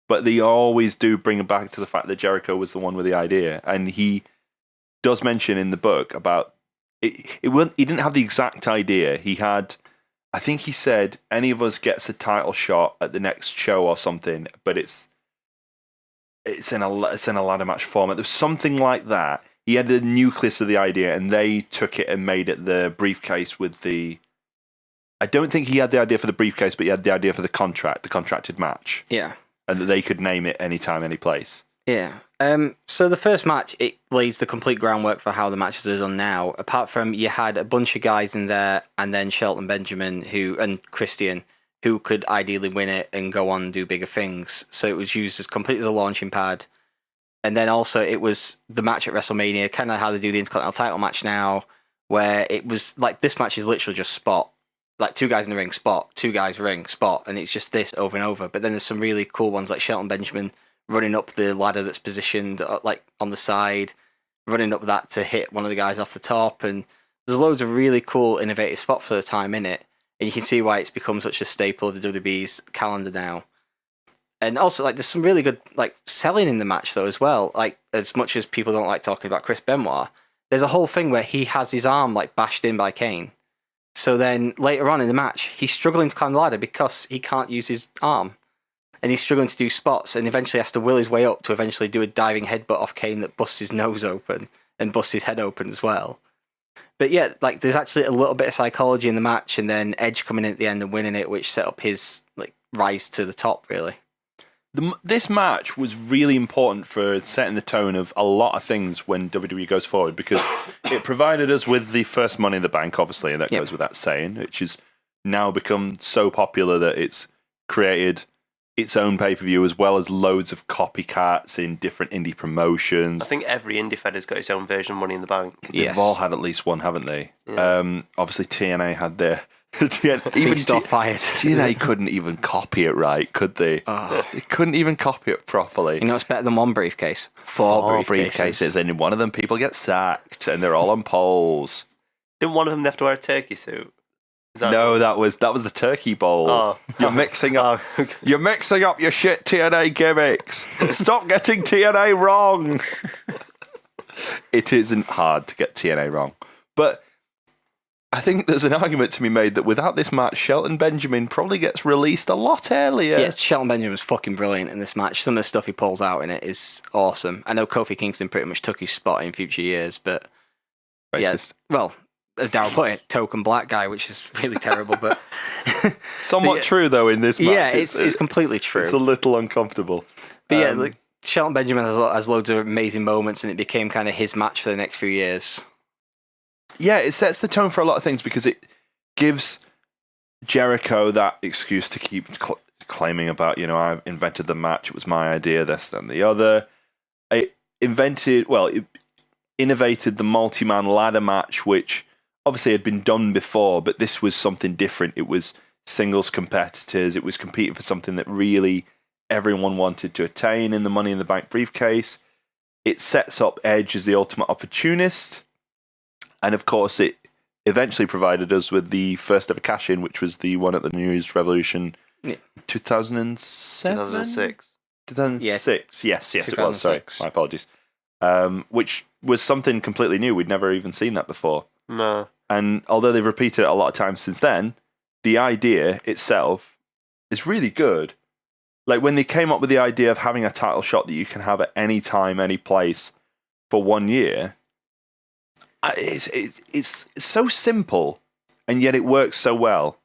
But they always do bring it back to the fact that Jericho was the one with the idea, and he does mention in the book about. He didn't have the exact idea. He had, I think he said, any of us gets a title shot at the next show or something, but it's in a ladder match format. There's something like that. he had the nucleus of the idea, and they took it and made it the briefcase with the. I don't think he had the idea for the briefcase, but he had the idea for the contracted match. Yeah. And that they could name it anytime, any place. Yeah. So the first match, it lays the complete groundwork for how the matches are done now. Apart from you had a bunch of guys in there, and then Shelton Benjamin and Christian, who could ideally win it and go on and do bigger things. So it was used as completely as a launching pad. And then also it was the match at WrestleMania, kind of how they do the Intercontinental title match now, where it was like this match is literally just spot. Like 2 guys in the ring, spot, 2 guys ring, spot, and it's just this over and over. But then there's some really cool ones like Shelton Benjamin running up the ladder that's positioned like on the side, running up that to hit one of the guys off the top, and there's loads of really cool, innovative spots for the time in it, and you can see why it's become such a staple of the WWE's calendar now. And also, like, there's some really good like selling in the match though as well. Like, as much as people don't like talking about Chris Benoit, there's a whole thing where he has his arm like bashed in by Kane. So then later on in the match, he's struggling to climb the ladder because he can't use his arm. And he's struggling to do spots and eventually has to will his way up to eventually do a diving headbutt off Kane that busts his nose open and busts his head open as well. But yeah, like there's actually a little bit of psychology in the match, and then Edge coming in at the end and winning it, which set up his like rise to the top, really. This match was really important for setting the tone of a lot of things when WWE goes forward, because it provided us with the first Money in the Bank, obviously, and that goes without saying, which has now become so popular that it's created its own pay-per-view as well as loads of copycats in different indie promotions. I think every indie fed has got its own version of Money in the Bank. They've all had at least one, haven't they? Yeah. Obviously, TNA had their... Fired. TNA couldn't even copy it right, could they? Oh. They couldn't even copy it properly. You know, it's better than one briefcase. 4 briefcases. And in one of them, people get sacked, and they're all on poles. Didn't one of them have to wear a turkey suit? No, that was the turkey bowl. Oh. You're mixing up. You're mixing up your shit TNA gimmicks. Stop getting TNA wrong. It isn't hard to get TNA wrong, but I think there's an argument to be made that without this match, Shelton Benjamin probably gets released a lot earlier. Yeah, Shelton Benjamin was fucking brilliant in this match. Some of the stuff he pulls out in it is awesome. I know Kofi Kingston pretty much took his spot in future years, but Racist. Yeah, well, as Daryl put it, token black guy, which is really terrible, but somewhat true though in this match. Yeah, it's completely true. It's a little uncomfortable. But yeah, like, Shelton Benjamin has loads of amazing moments, and it became kind of his match for the next few years. Yeah, it sets the tone for a lot of things because it gives Jericho that excuse to keep claiming about, I invented the match, it was my idea, this, then the other. It innovated the multi-man ladder match, which obviously had been done before, but this was something different. It was singles competitors. It was competing for something that really everyone wanted to attain in the Money in the Bank briefcase. It sets up Edge as the ultimate opportunist. And of course, it eventually provided us with the first ever cash-in, which was the one at the New Year's Revolution 2007? 2006. 2006. Yes, it was. Sorry, 2006. my apologies. Which was something completely new. We'd never even seen that before. No. And although they've repeated it a lot of times since then, the idea itself is really good. Like when they came up with the idea of having a title shot that you can have at any time, any place for 1 year, it's so simple, and yet it works so well.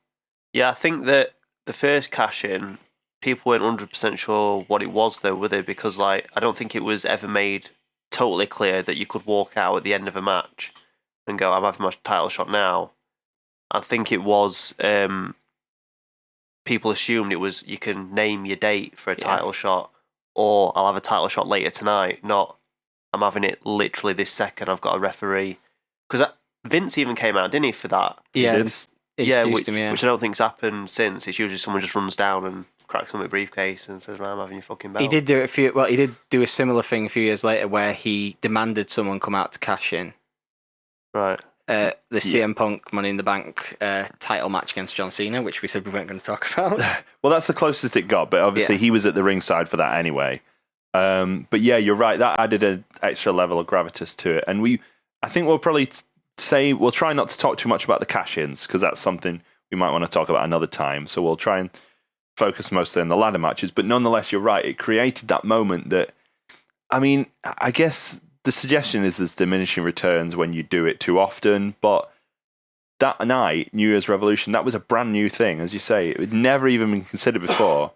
Yeah, I think that the first cash-in, people weren't 100% sure what it was, though, were they? Because, I don't think it was ever made totally clear that you could walk out at the end of a match and go, I'm having my title shot now. I think it was, people assumed it was, you can name your date for a title shot, or I'll have a title shot later tonight, not, I'm having it literally this second, I've got a referee. Because Vince even came out, didn't he, for that? Yeah, which I don't think's happened since. It's usually someone just runs down and cracks on with a briefcase and says, I'm having your fucking belt. He did do he did do a similar thing a few years later where he demanded someone come out to cash in. Right. The CM Punk Money in the Bank title match against John Cena, which we said we weren't going to talk about. Well, that's the closest it got, but obviously he was at the ringside for that anyway. But yeah, you're right. That added an extra level of gravitas to it. And I think we'll probably we'll try not to talk too much about the cash-ins, because that's something we might want to talk about another time. So we'll try and focus mostly on the ladder matches. But nonetheless, you're right. It created that moment that, I mean, I guess the suggestion is there's diminishing returns when you do it too often, but that night, New Year's Revolution, that was a brand new thing, as you say. It had never even been considered before.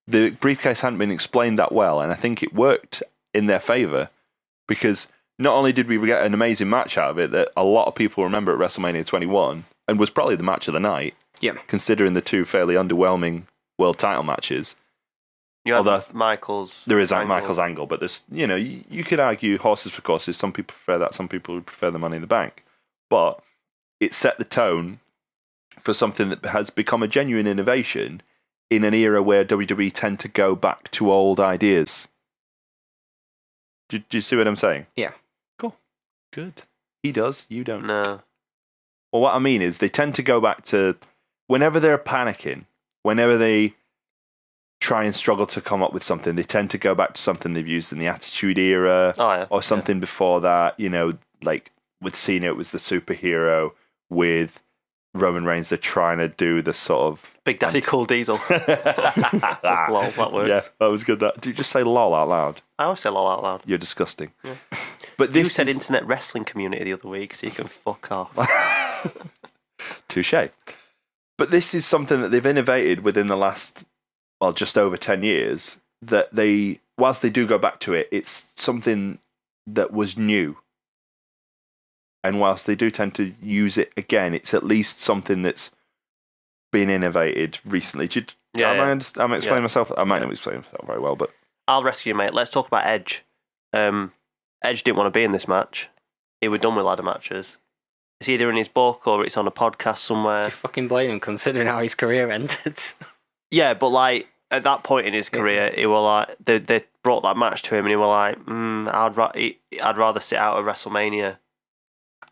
The briefcase hadn't been explained that well, and I think it worked in their favour because not only did we get an amazing match out of it that a lot of people remember at WrestleMania 21 and was probably the match of the night, considering the two fairly underwhelming world title matches. You have Michael's. There is Michael's angle, but there's, you could argue horses for courses. Some people prefer that. Some people would prefer the Money in the Bank, but it set the tone for something that has become a genuine innovation in an era where WWE tend to go back to old ideas. Do you see what I'm saying? Yeah. Cool. Good. He does. You don't. No. Well, what I mean is they tend to go back to whenever they're panicking, whenever they try and struggle to come up with something, they tend to go back to something they've used in the Attitude Era or something before that. Like with Cena, it was the superhero. With Roman Reigns, they're trying to do the sort of Big Daddy Cool Diesel. Lol, that works. Yeah, that was good. Do you just say lol out loud? I always say lol out loud. You're disgusting. Yeah. But you said internet wrestling community the other week, so you can fuck off. Touche. But this is something that they've innovated within the last, just over 10 years, that whilst they do go back to it, it's something that was new. And whilst they do tend to use it again, it's at least something that's been innovated recently. I'm explaining myself. I might not explain myself very well, but I'll rescue you, mate. Let's talk about Edge. Edge didn't want to be in this match. He was done with ladder matches. It's either in his book or it's on a podcast somewhere. You fucking blame him, considering how his career ended. Yeah, but like at that point in his career, he was like they brought that match to him, and he was like, I'd rather sit out at WrestleMania.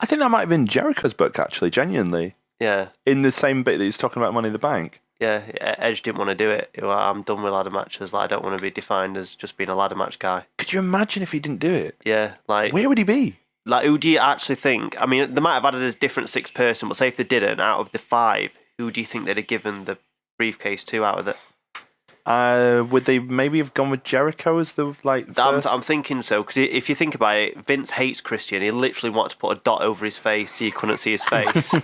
I think that might have been Jericho's book, actually, genuinely. Yeah. In the same bit that he's talking about Money in the Bank. Yeah, Edge didn't want to do it. He was like, I'm done with ladder matches. Like, I don't want to be defined as just being a ladder match guy. Could you imagine if he didn't do it? Yeah, like... Where would he be? Like, who do you actually think... I mean, they might have added a different sixth person, but say if they didn't, out of the 5, who do you think they'd have given the briefcase to out of it? Would they maybe have gone with Jericho as the first? I'm thinking so, because if you think about it, Vince hates Christian. He literally wanted to put a dot over his face so you couldn't see his face.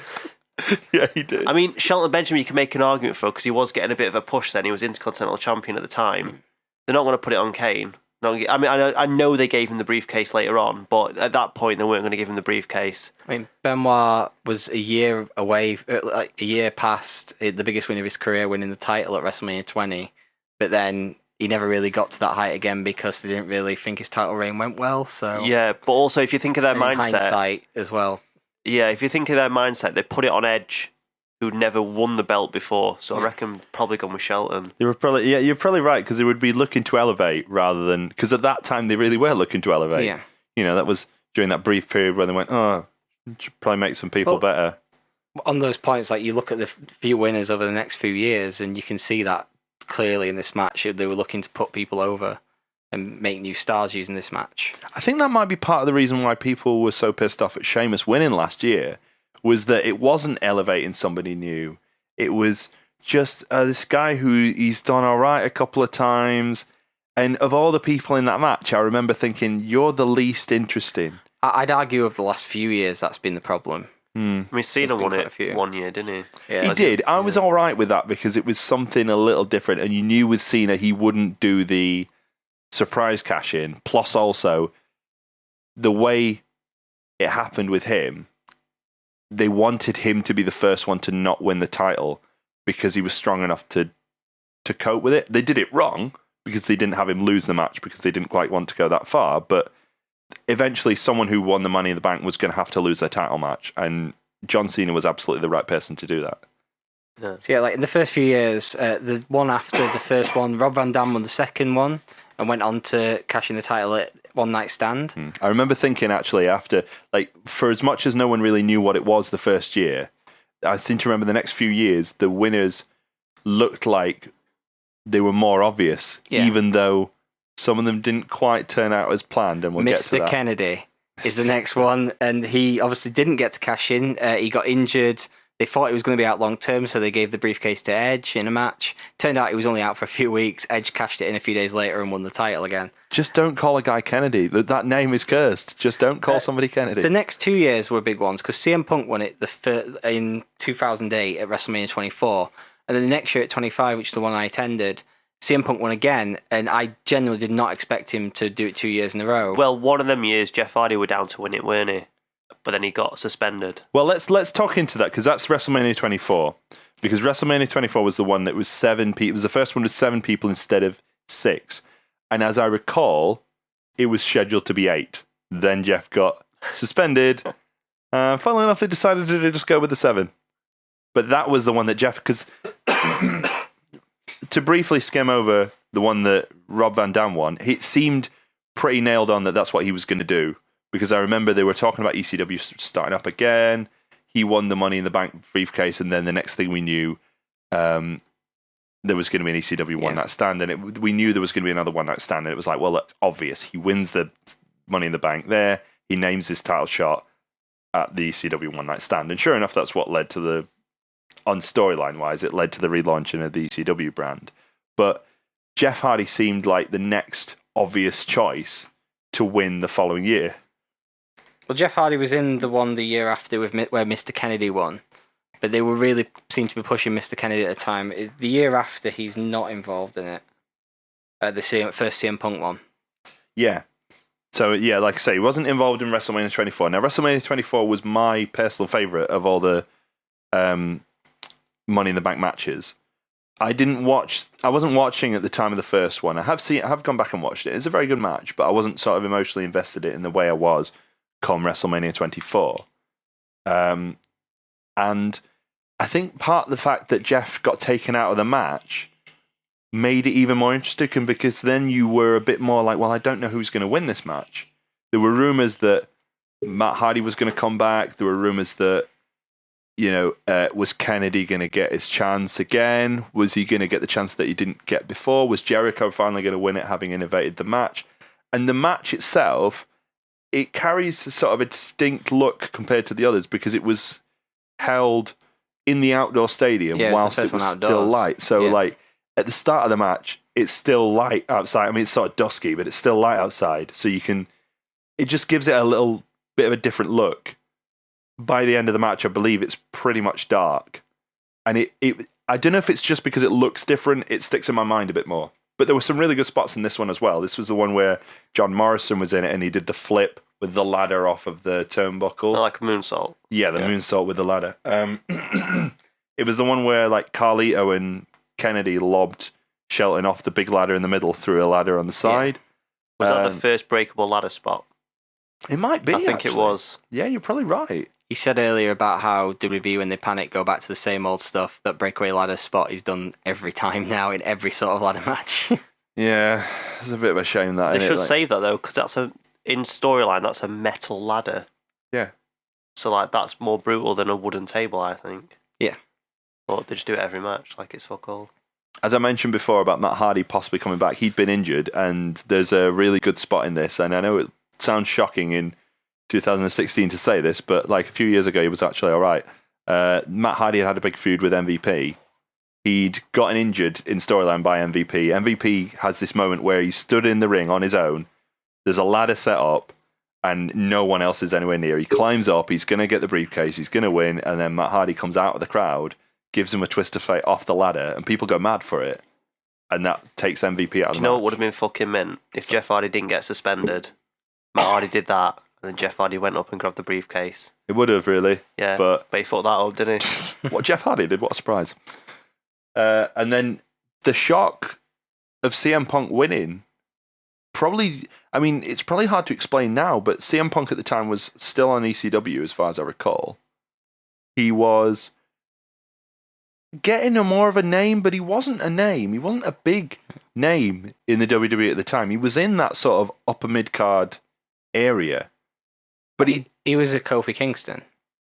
Yeah, he did. I mean, Shelton Benjamin you can make an argument for, because he was getting a bit of a push then. He was Intercontinental Champion at the time. They're not going to put it on Kane. I mean, I know they gave him the briefcase later on, but at that point they weren't going to give him the briefcase. I mean, Benoit was a year away, like a year past the biggest win of his career, winning the title at WrestleMania 20. But then he never really got to that height again because they didn't really think his title reign went well. So yeah, but also if you think of their mindset, hindsight as well. Yeah, if you think of their mindset, they put it on Edge, who'd never won the belt before. So I reckon probably gone with Shelton. They were probably you're probably right, because they would be looking to elevate rather than, because at that time they really were looking to elevate. Yeah, that was during that brief period where they went, should probably make some people better. On those points, like you look at the few winners over the next few years, and you can see that clearly in this match they were looking to put people over and make new stars using this match. I think that might be part of the reason why people were so pissed off at Sheamus winning last year, was that it wasn't elevating somebody new. It was just this guy who he's done all right a couple of times, and of all the people in that match, I remember thinking, you're the least interesting. I'd argue over the last few years that's been the problem. I mean, Cena won it 1 year, didn't he? Yeah. He did. I was all right with that because it was something a little different, and you knew with Cena he wouldn't do the surprise cash in. Plus, also the way it happened with him, they wanted him to be the first one to not win the title because he was strong enough to cope with it. They did it wrong because they didn't have him lose the match because they didn't quite want to go that far, but eventually someone who won the Money in the Bank was going to have to lose their title match, and John Cena was absolutely the right person to do that. Yeah. So yeah, like in the first few years, the one after the first one, Rob Van Dam won the second one and went on to cash in the title at One Night Stand. I remember thinking, actually, after, like, for as much as no one really knew what it was the first year, I seem to remember the next few years, the winners looked like they were more obvious, even though some of them didn't quite turn out as planned, and we'll get to that. Mr. Kennedy is the next one, and he obviously didn't get to cash in. He got injured They thought he was going to be out long term, so they gave the briefcase to Edge in a match. Turned out he was only out for a few weeks. Edge cashed it in a few days later and won the title again. Just don't call a guy Kennedy. That name is cursed. Just don't call somebody Kennedy. The next 2 years were big ones because CM Punk won it in 2008 at WrestleMania 24. And then the next year at 25, which is the one I attended, CM Punk won again. And I genuinely did not expect him to do it 2 years in a row. Well, one of them years, Jeff Hardy were down to win it, weren't he? But then he got suspended. Well, let's talk into that because that's WrestleMania 24. Because WrestleMania 24 was the one that was 7 people. It was the first one with 7 people instead of 6. And as I recall, it was scheduled to be 8. Then Jeff got suspended. Funnily enough, they decided to just go with the 7. But that was the one that Jeff... Because to briefly skim over the one that Rob Van Dam won, it seemed pretty nailed on that that's what he was going to do. Because I remember they were talking about ECW starting up again. He won the Money in the Bank briefcase, and then the next thing we knew, there was going to be an ECW one-night stand, and we knew there was going to be another one-night stand, and it was like, well, that's obvious. He wins the Money in the Bank there. He names his title shot at the ECW one-night stand, and sure enough, that's what led to the, on storyline-wise, it led to the relaunching of the ECW brand. But Jeff Hardy seemed like the next obvious choice to win the following year. Well, Jeff Hardy was in the one the year after where Mr. Kennedy won, but they were really seemed to be pushing Mr. Kennedy at the time. Is the year after he's not involved in it? The first CM Punk one. Yeah. So yeah, like I say, he wasn't involved in WrestleMania 24. Now WrestleMania 24 was my personal favorite of all the Money in the Bank matches. I wasn't watching at the time of the first one. I have gone back and watched it. It's a very good match, but I wasn't sort of emotionally invested in it in the way I was come WrestleMania 24. And I think part of the fact that Jeff got taken out of the match made it even more interesting because then you were a bit more like, well, I don't know who's going to win this match. There were rumors that Matt Hardy was going to come back. There were rumors that, was Kennedy going to get his chance again? Was he going to get the chance that he didn't get before? Was Jericho finally going to win it, having innovated the match? And the match itself, it carries sort of a distinct look compared to the others because it was held in the outdoor stadium whilst it was still light. So, like, at the start of the match, it's still light outside. I mean, it's sort of dusky, but it's still light outside. So it just gives it a little bit of a different look. By the end of the match, I believe it's pretty much dark. And I don't know if it's just because it looks different, it sticks in my mind a bit more. But there were some really good spots in this one as well. This was the one where John Morrison was in it and he did the flip with the ladder off of the turnbuckle. Like a moonsault. Yeah, the moonsault with the ladder. It was the one where like Carlito and Kennedy lobbed Shelton off the big ladder in the middle through a ladder on the side. Was that the first breakable ladder spot? It might be, I think it was. Yeah, you're probably right. He said earlier about how WWE, when they panic, go back to the same old stuff. That breakaway ladder spot he's done every time now in every sort of ladder match. Yeah, it's a bit of a shame that. They should save that though, because in storyline, that's a metal ladder. Yeah. So like that's more brutal than a wooden table, I think. Yeah. But they just do it every match, like it's fuck all. As I mentioned before about Matt Hardy possibly coming back, he'd been injured, and there's a really good spot in this. And I know it sounds shocking in 2016 to say this, but like a few years ago, he was actually all right. Matt Hardy had a big feud with MVP. He'd gotten injured in storyline by MVP. MVP has this moment where he stood in the ring on his own. There's a ladder set up, and no one else is anywhere near. He climbs up, he's going to get the briefcase, he's going to win, and then Matt Hardy comes out of the crowd, gives him a twist of fate off the ladder, and people go mad for it. And that takes MVP out of the match. Do you know what would have been fucking mint? If Jeff Hardy didn't get suspended, Matt Hardy did that, and then Jeff Hardy went up and grabbed the briefcase. It would have, really. Yeah, but he thought that up, didn't he? What Jeff Hardy did, what a surprise. And then the shock of CM Punk winning, it's probably hard to explain now, but CM Punk at the time was still on ECW as far as I recall. He was getting more of a name, but he wasn't a name. He wasn't a big name in the WWE at the time. He was in that sort of upper mid-card area. But he was a Kofi Kingston.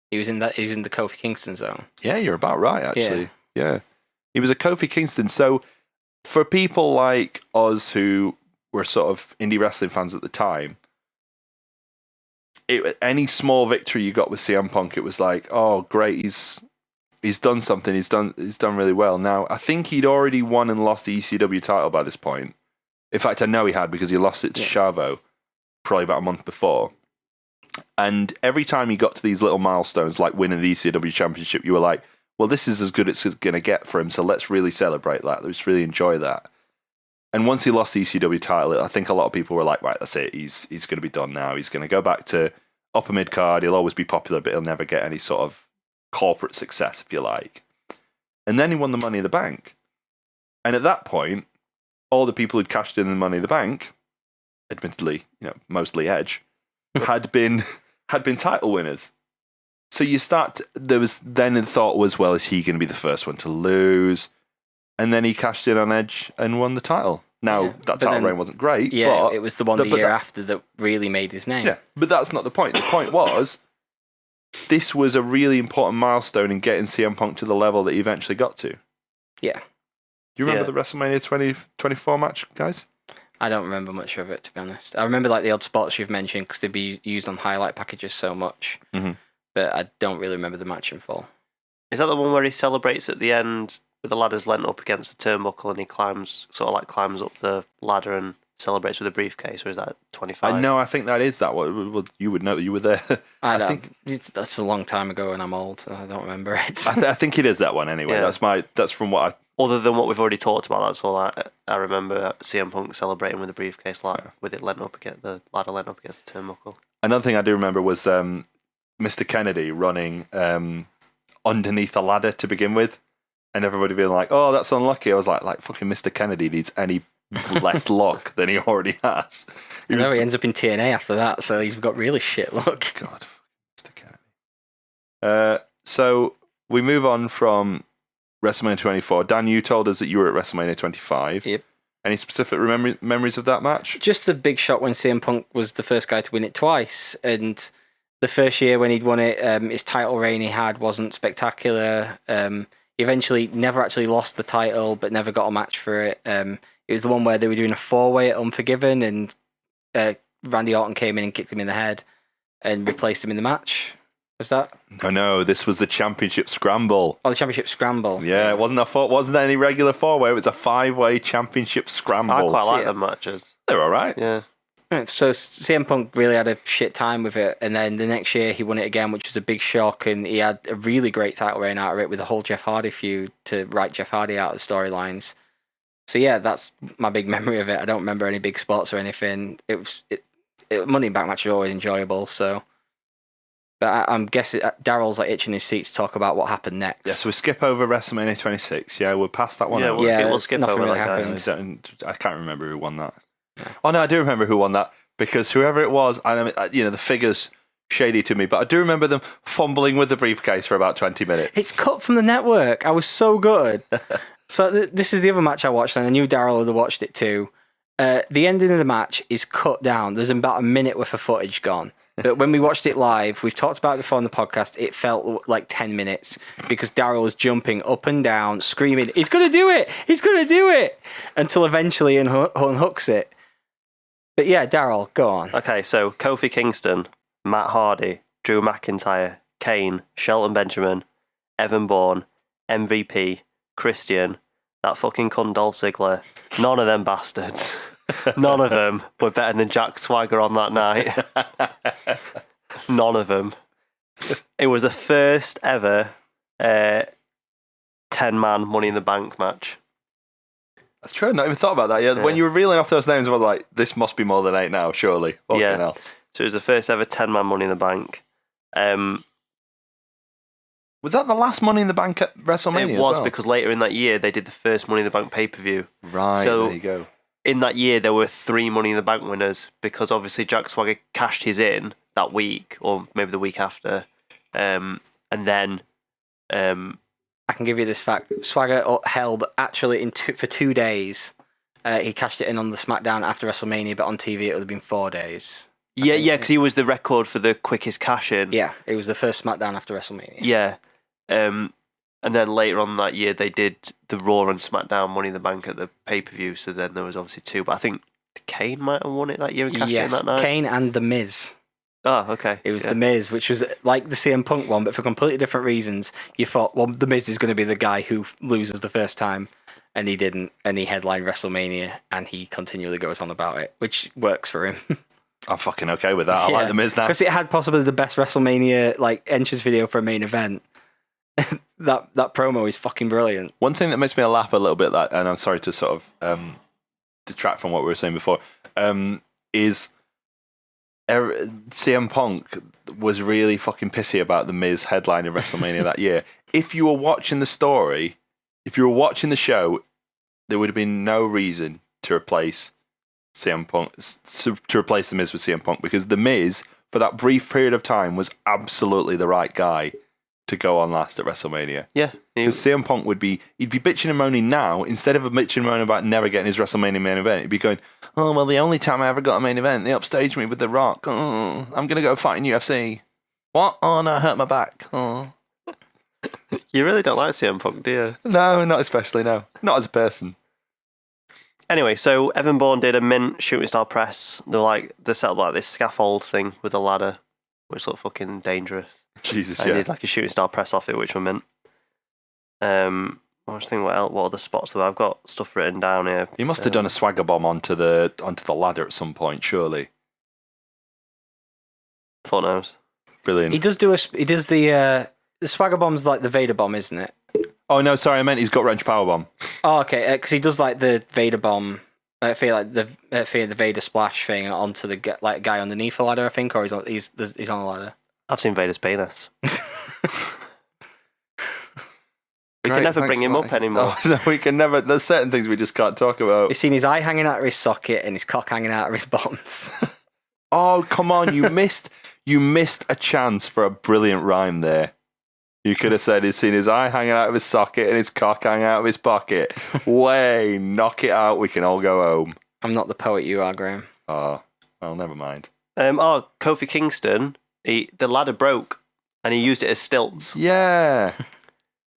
He was in the Kofi Kingston zone. Yeah, you're about right, actually. Yeah. He was a Kofi Kingston. So for people like us who were sort of indie wrestling fans at the time, any small victory you got with CM Punk, it was like, oh, great, he's he's done something. He's done really well. Now, I think he'd already won and lost the ECW title by this point. In fact, I know he had because he lost it to Chavo probably about a month before. And every time he got to these little milestones, like winning the ECW championship, you were like, well, this is as good as it's going to get for him, so let's really celebrate that. Let's really enjoy that. And once he lost the ECW title, I think a lot of people were like, right, that's it. He's going to be done now. He's going to go back to upper mid-card. He'll always be popular, but he'll never get any sort of corporate success, if you like. And then he won the Money in the Bank. And at that point, all the people who'd cashed in the Money in the Bank, admittedly, mostly Edge, had been title winners. So there was then the thought was, well, is he going to be the first one to lose? And then he cashed in on Edge and won the title. Now, that title reign wasn't great. Yeah, but it was the one the year after that really made his name. Yeah, but that's not the point. The point was, this was a really important milestone in getting CM Punk to the level that he eventually got to. Yeah. Do you remember the WrestleMania 2024 match, guys? I don't remember much of it, to be honest. I remember like the odd spots you've mentioned because they'd be used on highlight packages so much. Mm-hmm. But I don't really remember the match in full. Is that the one where he celebrates at the end with the ladders leant up against the turnbuckle and he climbs up the ladder and celebrates with a briefcase, or is that 25? No, I think that is that one. Well, you would know that you were there. I think that's a long time ago and I'm old, so I don't remember it. I think it is that one anyway. Yeah. That's from what I... Other than what we've already talked about, that's all I remember CM Punk celebrating with a briefcase, with it leant up against the ladder leant up against the turnbuckle. Another thing I do remember was Mr. Kennedy running underneath a ladder to begin with, and everybody being like, "Oh, that's unlucky." I was like fucking Mr. Kennedy needs any less luck than he already has. He ends up in TNA after that, so he's got really shit luck. God, Mr. Kennedy. So we move on from WrestleMania 24. Dan, you told us that you were at WrestleMania 25. Yep. Any specific memories of that match? Just the big shock when CM Punk was the first guy to win it twice, and the first year when he'd won it, his title reign he had wasn't spectacular. He eventually never actually lost the title, but never got a match for it. It was the one where they were doing a 4-way at Unforgiven, and Randy Orton came in and kicked him in the head and replaced him in the match. Was that? No, this was the Championship Scramble. Oh, the Championship Scramble. Yeah, it wasn't any regular 4-way. It was a 5-way Championship Scramble. I quite like them matches. They're all right. Yeah. So CM Punk really had a shit time with it, and then the next year he won it again, which was a big shock, and he had a really great title reign out of it with the whole Jeff Hardy feud to write Jeff Hardy out of the storylines. So yeah, that's my big memory of it. I don't remember any big spots or anything. Money in the Bank match was always enjoyable, so... But I'm guessing Daryl's like itching his seat to talk about what happened next. Yeah, so we skip over WrestleMania 26. Yeah, we're past that one. Yeah, we'll skip over really that, guys. I can't remember who won that. No. Oh no, I do remember who won that, because whoever it was, the figures shady to me, but I do remember them fumbling with the briefcase for about 20 minutes. It's cut from the network. I was so good. So this is the other match I watched, and I knew Daryl had watched it too. The ending of the match is cut down. There's about a minute worth of footage gone. But when we watched it live, we've talked about it before on the podcast, it felt like 10 minutes because Daryl was jumping up and down, screaming, "He's going to do it! He's going to do it!" Until eventually unhooks it. But yeah, Daryl, go on. Okay, so Kofi Kingston, Matt Hardy, Drew McIntyre, Kane, Shelton Benjamin, Evan Bourne, MVP, Christian, that fucking cunt Dolph Ziggler. None of them bastards. None of them were better than Jack Swagger on that night. None of them. It was the first ever 10-man Money in the Bank match. That's true. I not even thought about that. Yeah. When you were reeling off those names, I was like, this must be more than 8 now, surely. Fucking hell. So it was the first ever 10-man Money in the Bank. Was that the last Money in the Bank at WrestleMania? It was, as well? because later in that year they did the first Money in the Bank pay-per-view. Right, so there you go. In that year, there were 3 Money in the Bank winners because obviously Jack Swagger cashed his in that week or maybe the week after. And then... I can give you this fact. Swagger held actually for 2 days. He cashed it in on the SmackDown after WrestleMania, but on TV it would have been 4 days. Yeah, because he was the record for the quickest cash in. Yeah, it was the first SmackDown after WrestleMania. Yeah. And then later on that year, they did the Raw and SmackDown Money in the Bank at the pay-per-view, so then there was obviously 2. But I think Kane might have won it that year and cashed it in that night. Kane and The Miz. Oh, okay. It was The Miz, which was like the CM Punk one, but for completely different reasons. You thought, well, The Miz is going to be the guy who loses the first time, and he didn't, and he headlined WrestleMania, and he continually goes on about it, which works for him. I'm fucking okay with that. I like The Miz now. Because it had possibly the best WrestleMania like entrance video for a main event. that promo is fucking brilliant. One thing that makes me laugh a little bit, and I'm sorry to sort of detract from what we were saying before, is CM Punk was really fucking pissy about The Miz headlining WrestleMania that year. If you were watching the story, if you were watching the show, there would have been no reason to replace CM Punk, to replace The Miz with CM Punk, because The Miz, for that brief period of time, was absolutely the right guy to go on last at WrestleMania. Yeah. Because CM Punk he'd be bitching and moaning now, instead of bitching and moaning about never getting his WrestleMania main event, he'd be going, oh, well, the only time I ever got a main event, they upstaged me with The Rock. Oh, I'm going to go fight in UFC. What? Oh, no, I hurt my back. Oh. You really don't like CM Punk, do you? No, not especially, no. Not as a person. Anyway, so Evan Bourne did a mint shooting star press. They set up like this scaffold thing with a ladder, which looked fucking dangerous. Jesus, I yeah. did like a shooting star press off it, which were mint. I was thinking what other spots there were. I've got stuff written down here. He must have done a swagger bomb onto the ladder at some point, surely. Fuck knows. Brilliant. He does the swagger bomb's like the Vader bomb, isn't it? Oh no, sorry, I meant he's got wrench power bomb. Oh, okay, because he does like the Vader bomb. I feel like the Vader splash thing onto the guy underneath the ladder, I think, or he's on the ladder. I've seen Vader's penis. We Great, can never thanks, bring him Matty. up anymore. Oh, no, we can never. There's certain things we just can't talk about. You've seen his eye hanging out of his socket and his cock hanging out of his bombs. Oh, come on, you missed a chance for a brilliant rhyme there. You could have said he's seen his eye hanging out of his socket and his cock hanging out of his pocket. Way, knock it out, we can all go home. I'm not the poet you are, Graeme. Oh, well, never mind. Kofi Kingston, the ladder broke and he used it as stilts. Yeah.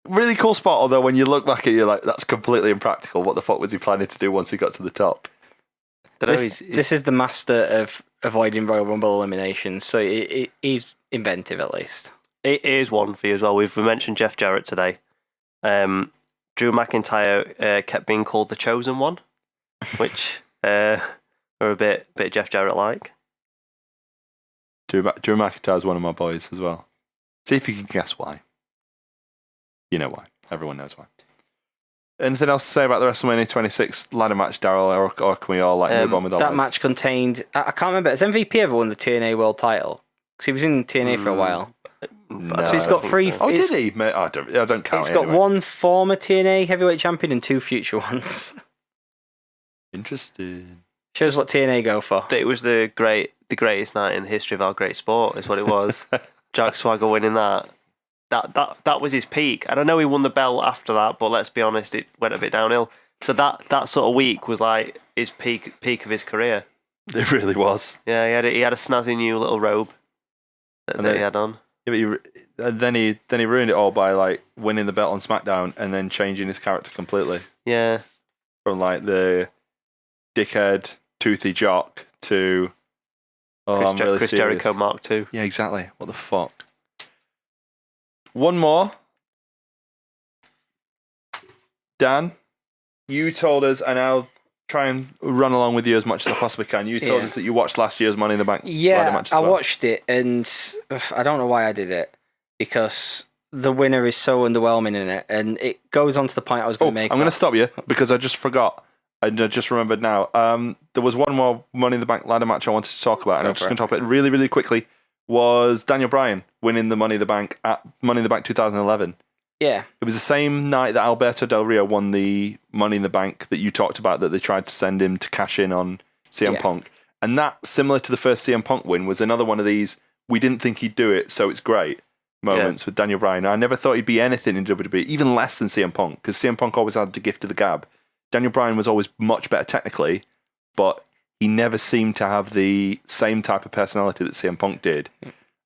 Really cool spot, although when you look back at it, you're like, that's completely impractical. What the fuck was he planning to do once he got to the top? This is the master of avoiding Royal Rumble eliminations, so he's inventive at least. It is one for you as well. We mentioned Jeff Jarrett today. Drew McIntyre kept being called the Chosen One, which are a bit Jeff Jarrett-like. Drew McIntyre's one of my boys as well. See if you can guess why. You know why. Everyone knows why. Anything else to say about the WrestleMania 26 ladder match, Daryl, or can we all move on with all that this? match contained... I can't remember. Has MVP ever won the TNA World title? Because he was in TNA for a while. No, So he's got three... Oh, did he? Mate, I don't count It's it got anyway. one former TNA heavyweight champion and two future ones. Interesting. Shows what TNA go for. It was the greatest night in the history of our great sport, is what it was. Jack Swagger winning that. That was his peak. And I know he won the belt after that, but let's be honest, it went a bit downhill. So that sort of week was like his peak of his career. It really was. Yeah, he had a snazzy new little robe that he had on. Yeah, but then he ruined it all by like winning the belt on SmackDown and then changing his character completely Yeah. from like the dickhead toothy jock to I'm really Chris serious. Jericho Mark II. Yeah, exactly. What the fuck? One more. Dan, you told us, and I'll try and run along with you as much as I possibly can. You told us that you watched last year's Money in the Bank ladder Yeah, match as I well. watched it, and I don't know why I did it, because the winner is so underwhelming in it, and it goes on to the point I was going to make. I'm going to stop you because I just forgot. And I just remembered now. There was one more Money in the Bank ladder match I wanted to talk about, and I'm just going to talk about it really, really quickly. Was Daniel Bryan winning the Money in the Bank at Money in the Bank 2011? Yeah. It was the same night that Alberto Del Rio won the Money in the Bank that you talked about, that they tried to send him to cash in on CM Punk. And that, similar to the first CM Punk win, was another one of these, we didn't think he'd do it, so it's great moments with Daniel Bryan. I never thought he'd be anything in WWE, even less than CM Punk, because CM Punk always had the gift of the gab. Daniel Bryan was always much better technically, but he never seemed to have the same type of personality that CM Punk did.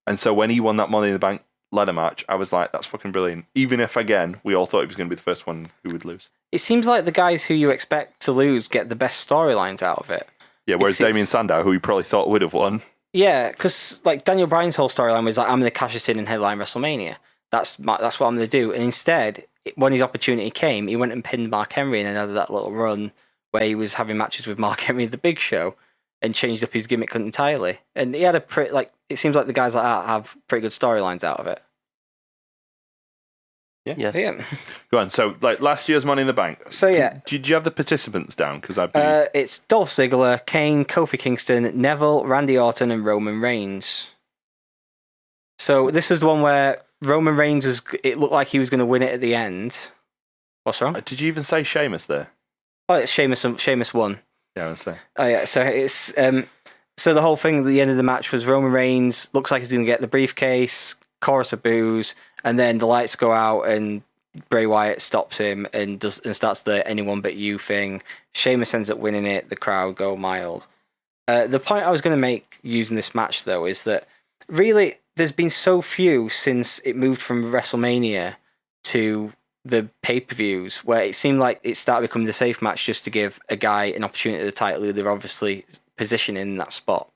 And so when he won that Money in the Bank ladder match, I was like, that's fucking brilliant. Even if, again, we all thought he was going to be the first one who would lose. It seems like the guys who you expect to lose get the best storylines out of it. Yeah, whereas Damien Sandow, who you probably thought would have won. Yeah, because like Daniel Bryan's whole storyline was like, I'm going to cash this in and headline WrestleMania. That's what I'm going to do. And instead, when his opportunity came, he went and pinned Mark Henry and then had that little run where he was having matches with Mark Henry at the Big Show and changed up his gimmick entirely. And he had a pretty, like, it seems like the guys like that have pretty good storylines out of it. Yeah. So, yeah. Go on. So, like last year's Money in the Bank. So, yeah. Did you have the participants down? Because it's Dolph Ziggler, Kane, Kofi Kingston, Neville, Randy Orton, and Roman Reigns. So this is the one where Roman Reigns it looked like he was going to win it at the end. What's wrong? Did you even say Sheamus there? Oh, it's Sheamus won. Yeah, I was saying. Oh yeah, so it's so the whole thing at the end of the match was Roman Reigns looks like he's going to get the briefcase, chorus of boos, and then the lights go out and Bray Wyatt stops him and starts the anyone but you thing. Sheamus ends up winning it. The crowd go mild. The point I was going to make using this match though is that really there's been so few since it moved from WrestleMania to the pay-per-views where it seemed like it started becoming the safe match just to give a guy an opportunity at the title who they're obviously positioning in that spot.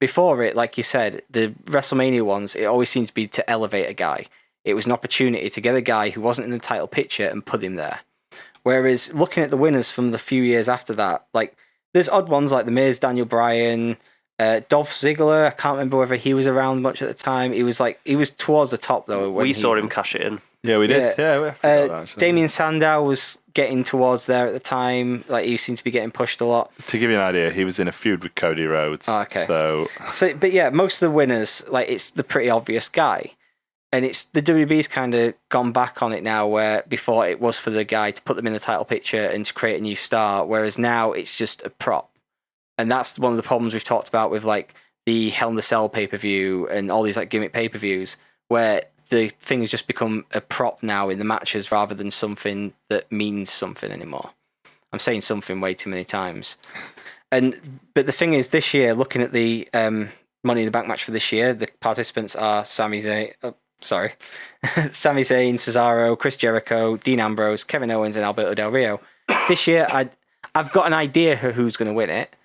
Before it, like you said, the WrestleMania ones, it always seemed to be to elevate a guy. It was an opportunity to get a guy who wasn't in the title picture and put him there. Whereas looking at the winners from the few years after that, like there's odd ones like The Miz, Daniel Bryan, Dolph Ziggler. I can't remember whether he was around much at the time. He was towards the top though. We saw him cash it in. Yeah, we did. Yeah, we forgot that, actually. Damien Sandow was getting towards there at the time. Like he seemed to be getting pushed a lot. To give you an idea, he was in a feud with Cody Rhodes. Oh, okay. So, but yeah, most of the winners, like it's the pretty obvious guy. And it's the WWE's kind of gone back on it now, where before it was for the guy to put them in the title picture and to create a new star, whereas now it's just a prop. And that's one of the problems we've talked about with like the Hell in the Cell pay-per-view and all these like gimmick pay-per-views, where the thing has just become a prop now in the matches rather than something that means something anymore. I'm saying something way too many times. But the thing is, this year, looking at the Money in the Bank match for this year, the participants are Sami Zayn, Cesaro, Chris Jericho, Dean Ambrose, Kevin Owens, and Alberto Del Rio. This year, I've got an idea who's going to win it,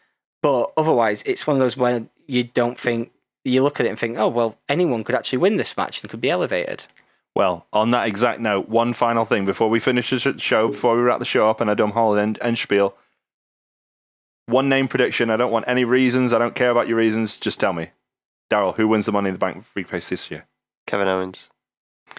but otherwise, it's one of those where you don't think, you look at it and think, oh, well, anyone could actually win this match and could be elevated. well, on that exact note, one final thing before we finish the show, before we wrap the show up and I dumb hole and spiel. One name prediction. I don't want any reasons. I don't care about your reasons. Just tell me. Daryl, who wins the Money in the Bank briefcase this year? Kevin Owens.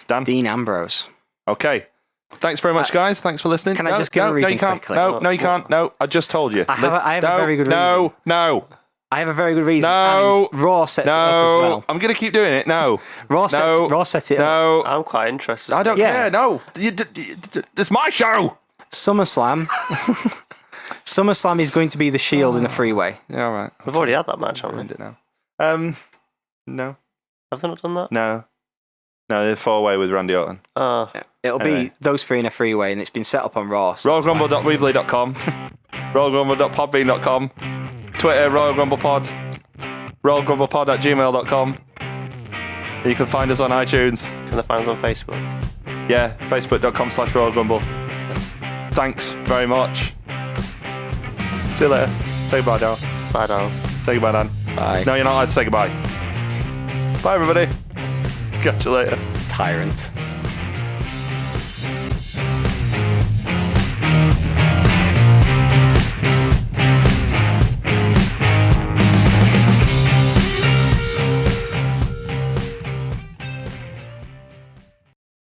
Dan? Dean Ambrose. Okay. Thanks very much, guys. Thanks for listening. Can I just give a reason you can't. quickly? No, you can't. No, I just told you. I have a very good reason. No. I have a very good reason. No. And Raw sets it up as well. I'm going to keep doing it. No. Raw sets it up. No. I'm quite interested. I don't care. No. It's my show. SummerSlam. SummerSlam is going to be the Shield in the freeway. Yeah, all right. We've already had that match, haven't we? End it now. No. Have they not done that? No, they're 4-way with Randy Orton. Oh. Yeah. It'll be those three in a freeway, and it's been set up on Raw. So RoyalGrumble.weebly.com, RoyalGrumble.podbean.com, Twitter, RoyalGrumblePod, RoyalGrumblePod@gmail.com. You can find us on iTunes. Can they find us on Facebook? Yeah, Facebook.com/RoyalGrumble. Thanks very much. See you later. Say goodbye, Daryl. Bye, Daryl. Say goodbye, Dan. Bye. No, you're not allowed to say goodbye. Bye, everybody. Catch you later. Tyrant.